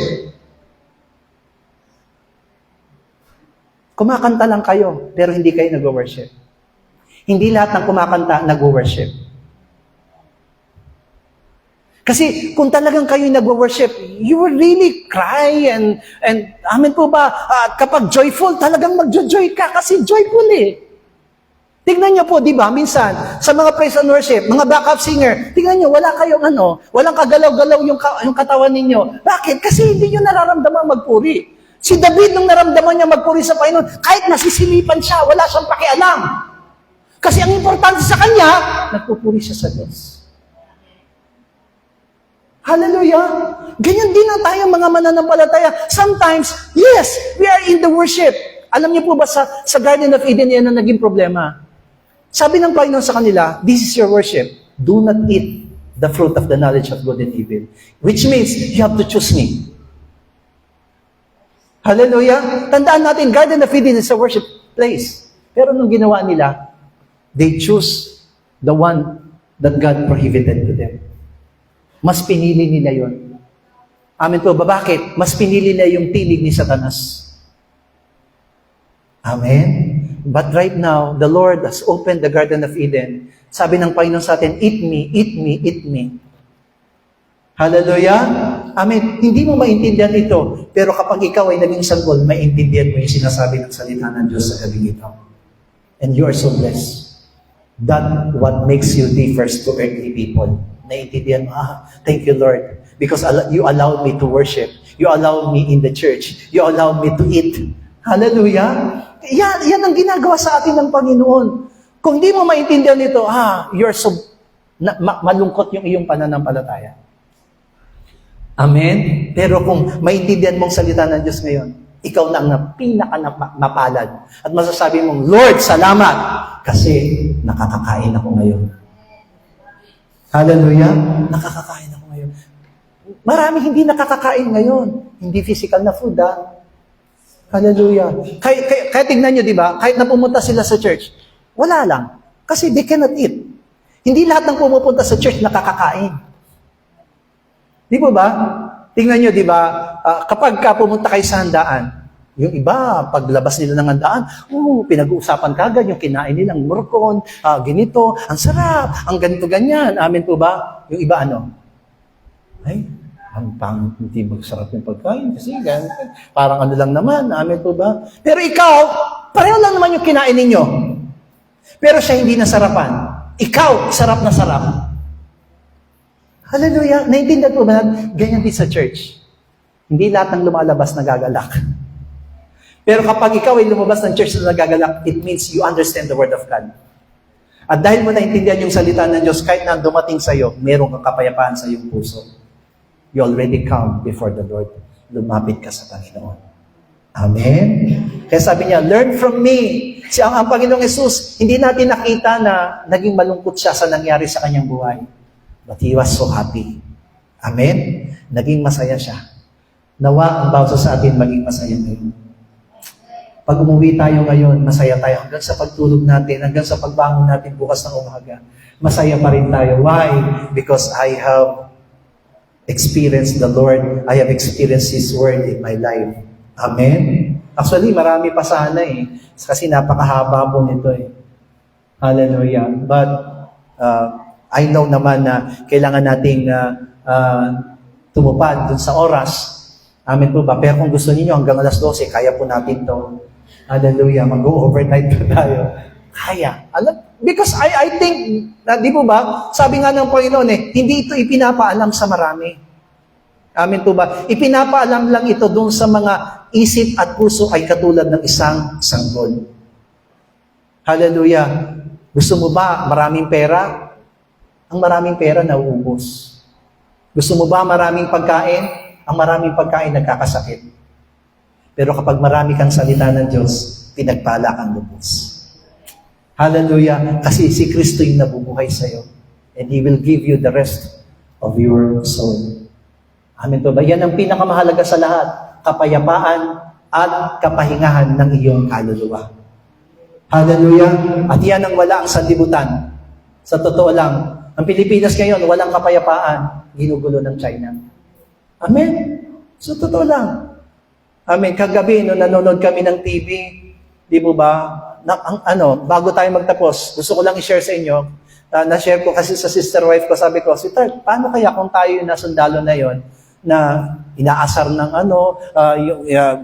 Kumakanta lang kayo, pero hindi kayo nag-worship. Hindi lahat ng kumakanta nag-worship. Kasi kung talagang kayo nag-worship, you will really cry and amen po ba, kapag joyful, talagang mag-joy ka kasi joyful eh. Tignan niyo po, di ba, minsan, sa mga praise and worship, mga backup singer, tignan niyo, wala kayong walang kagalaw-galaw yung katawan ninyo. Bakit? Kasi hindi niyo nararamdaman magpuri. Si David, nung naramdaman niya magpuri sa Panginoon, kahit nasisilipan siya, wala siyang pakialam. Kasi ang importante sa kanya, nagpupuri siya sa Diyos. Hallelujah! Ganyan din ang tayo mga mananampalataya. Sometimes, yes, we are in the worship. Alam niyo po ba sa Garden of Eden, yan ang naging problema? Sabi ng Panginoon sa kanila, this is your worship. Do not eat the fruit of the knowledge of good and evil. Which means, you have to choose me. Hallelujah! Tandaan natin, Garden of Eden is a worship place. Pero nung ginawa nila, they choose the one that God prohibited to them. Mas pinili nila yon. Amen po ba? Bakit? Mas pinili nila yung tinig ni Satanas. Amen? But right now, the Lord has opened the Garden of Eden. Sabi ng Panginoon sa atin, eat me, eat me, eat me. Hallelujah? Amen. Hindi mo maintindihan ito, pero kapag ikaw ay naging sanggol, maintindihan mo yung sinasabi ng salita ng Diyos sa gabing ito. And you are so blessed. That what makes you differs to earthly people. Naiintindihan mo, thank you Lord, because you allowed me to worship. You allowed me in the church. You allowed me to eat. Hallelujah? Yan ang ginagawa sa atin ng Panginoon. Kung di mo maintindihan ito, you're so malungkot yung iyong pananampalataya. Amen? Pero kung maintindihan mong salita ng Diyos ngayon, ikaw na ang mapalad. At masasabi mong, Lord, salamat, kasi nakakakain ako ngayon. Hallelujah! Nakakakain ako ngayon. Marami hindi nakakakain ngayon. Hindi physical na food, Hallelujah. Kaya tignan nyo, di ba? Kahit na pumunta sila sa church, wala lang. Kasi they cannot eat. Hindi lahat ng pumupunta sa church nakakakain. Di ba ba? Tingnan nyo, di ba? Kapag pumunta kayo sa handaan, yung iba, paglabas nila ng handaan, pinag-uusapan kagad yung kinain nilang murkon, ganito, ang sarap, ang ganito-ganyan. Amen po ba? Yung iba ay, ang hindi magsarap yung pagkain kasi parang ano lang naman, amen po ba? Pero ikaw, pareho lang naman yung kinain ninyo. Pero siya hindi nasarapan. Ikaw, sarap na sarap. Hallelujah. Naintindihan po ba? Ganyan din sa church. Hindi lahat ng lumalabas nagagalak. Pero kapag ikaw ay lumabas ng church na nagagalak, it means you understand the Word of God. At dahil mo naintindihan yung salita ng Diyos, kahit na dumating sa'yo, merong kapayapaan sa iyong puso. You already come before the Lord. Lumapit ka sa Panginoon. Amen? Kaya sabi niya, learn from me. Ang Panginoong Yesus, hindi natin nakita na naging malungkot siya sa nangyari sa kanyang buhay. But He was so happy. Amen? Naging masaya siya. Nawa ang bawat sa atin maging masaya ngayon. Pag umuwi tayo ngayon, masaya tayo hanggang sa pagtulog natin, hanggang sa pagbangon natin bukas ng umaga. Masaya pa rin tayo. Why? Because I have experienced the Lord. I have experienced His Word in my life. Amen? Actually, marami pa sana kasi napakahaba po nito Hallelujah. But, I know naman na kailangan nating tumupad dun sa oras. Amen po ba? Pero kung gusto niyo hanggang alas 12, kaya po natin to. Hallelujah. Mag-overnight po tayo. Kaya. Because I think, di po ba? Sabi nga ng Panginoon hindi ito ipinapaalam sa marami. Amen po ba? Ipinapaalam lang ito dun sa mga isip at puso ay katulad ng isang sanggol. Hallelujah. Gusto mo ba maraming pera? Ang maraming pera nauubos. Gusto mo ba maraming pagkain? Ang maraming pagkain nagkakasakit. Pero kapag marami kang salita ng Diyos, pinagpala kang lubos. Hallelujah. Kasi si Kristo yung nabubuhay sa'yo. And He will give you the rest of your soul. Amen po ba? Yan ang pinakamahalaga sa lahat. Kapayapaan at kapahingahan ng iyong kaluluwa. Hallelujah. At yan ang wala ang sanlibutan. Sa totoo lang, ang Pilipinas ngayon, walang kapayapaan. Ginugulo ng China. Amen? Sa totoo lang. Amen. Kagabi, nung nanonood kami ng TV, di mo ba, bago tayo magtapos, gusto ko lang i-share sa inyo, na-share ko kasi sa sister wife ko, sabi ko, Sweetheart, paano kaya kung tayo yung nasundalo na yon na inaasar ng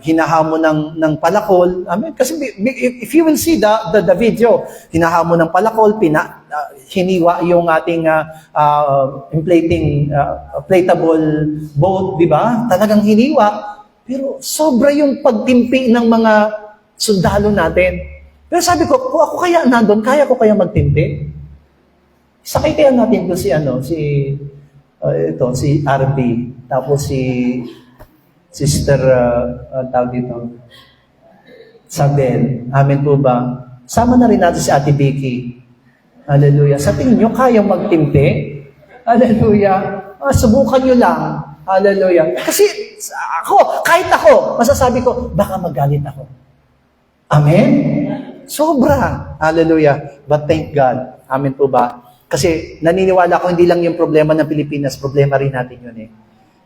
hinahamon ng palakol. Amen. Kasi if you will see the video, hinahamon ng palakol, hiniwa yung ating inflatable boat, di ba? Talagang hiniwa. Pero sobra yung pagtimpi ng mga sundalo natin. Pero sabi ko, kung ako kaya nandun, kaya ko kaya magtimpi? Sakay kaya natin ko si RB, tapos si Sister, tawag dito, Sabel. Amen po ba? Sama na rin natin si Ate Vicky. Hallelujah. Sa tingin nyo, kaya magtimpi? Hallelujah. Subukan nyo lang. Hallelujah. Kasi kahit ako, masasabi ko, baka magalit ako. Amen? Sobra. Hallelujah. But thank God. Amen po ba? Kasi naniniwala ko, hindi lang yung problema ng Pilipinas, problema rin natin yun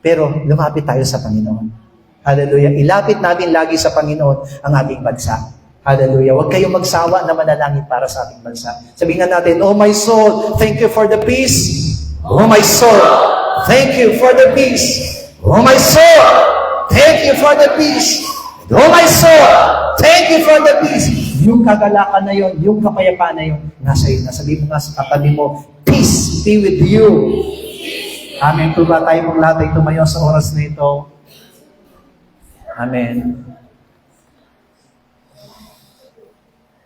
Pero lumapit tayo sa Panginoon. Hallelujah. Ilapit natin lagi sa Panginoon ang ating bansa. Hallelujah. Huwag kayong magsawa na manalangin para sa ating bansa. Sabihin nga natin, oh my soul, thank you for the peace. Oh my soul, thank you for the peace. Oh my soul, thank you for the peace. Oh my soul, thank you for the peace. Yung kagalakan na yun, yung kapayapaan na yun, nasa iyo. Nasabi mo nga sa katabi mo, peace be with you. Amen po ba? Tayo pong lahat ay tumayo sa oras na ito. Amen.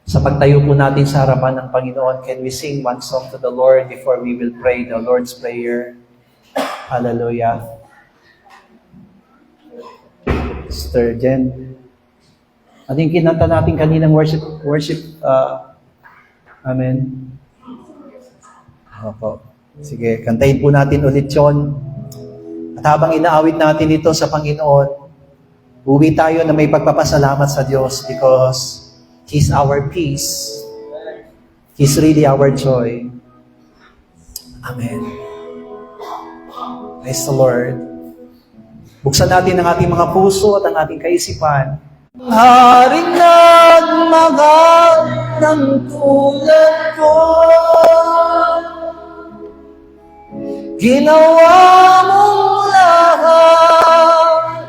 Sa pagtayo po natin sa harapan ng Panginoon, can we sing one song to the Lord before we will pray the Lord's Prayer? Hallelujah. Sister Jen, At yung kinanta natin kaninang worship, amen. Opo. Sige, kantahin po natin ulit yun. At habang inaawit natin ito sa Panginoon, uwi tayo na may pagpapasalamat sa Diyos because He's our peace. He's really our joy. Amen. Praise the Lord. Buksan natin ang ating mga puso at ang ating kaisipan. Haring nagmagal ng tulad ko, ginawa mong lahat,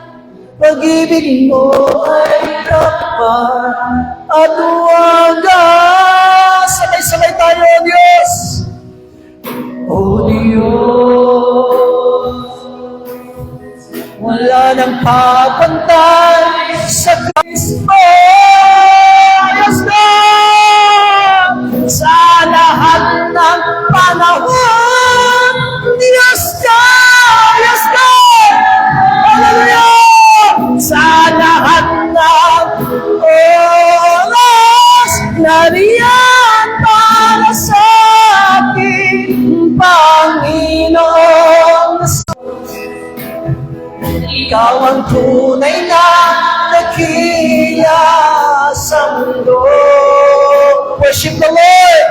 pag-ibig mo ay tapat at wagas. Sabay-sabay tayo, O Diyos! O Diyos, wala nang papantay sa Kristo. Yes, God! Sa lahat ng panahon, Diyos ka! Yes, God! Hallelujah! Sa lahat ng oras, nariyan para sa akin, Panginoon. Ikaw ang tunay na dakila sa mundo. Worship the Lord!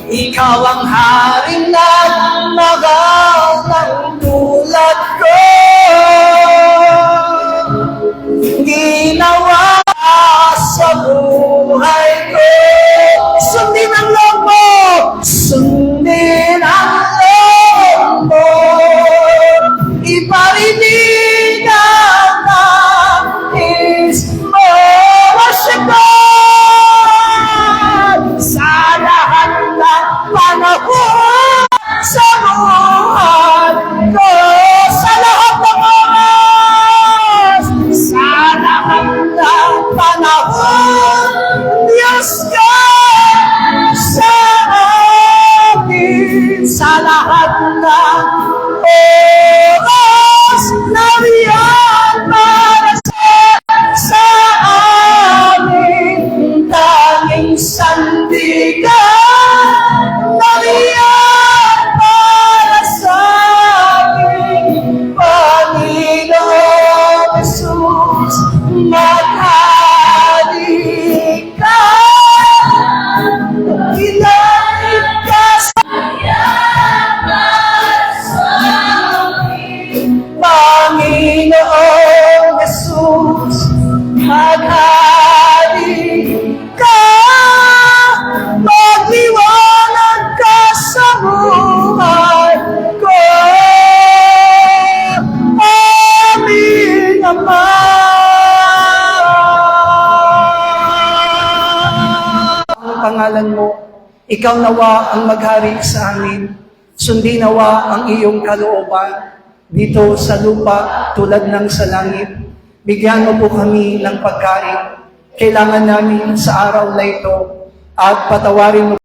Ikaw ang haring nagmagal ng tulad ko. Ginawa sa buhay ko. Sundin ang loob mo! Sundin ang loob mo! Iparinig ang nais mo. Worship God! Sa lahat ng panahon sa buhay ko. Sa lahat ng oras, sa lahat ng panahon, Diyos ka sa akin. Sa lahat ng oras, nariyan para sa amin, tanging sandigan, nariyan para sa amin, Panginoon Jesus, maghari ka, ilangit ka sa Panginoong Jesus, maghari ka, magliwanag ka sa buhay ko. Aming Ama. Ang pangalan mo, ikaw nawa ang maghari sa amin. Sundin nawa ang iyong kalooban dito sa lupa tulad ng sa langit. Bigyan mo po kami ng pagkain kailangan namin sa araw na ito at patawarin mo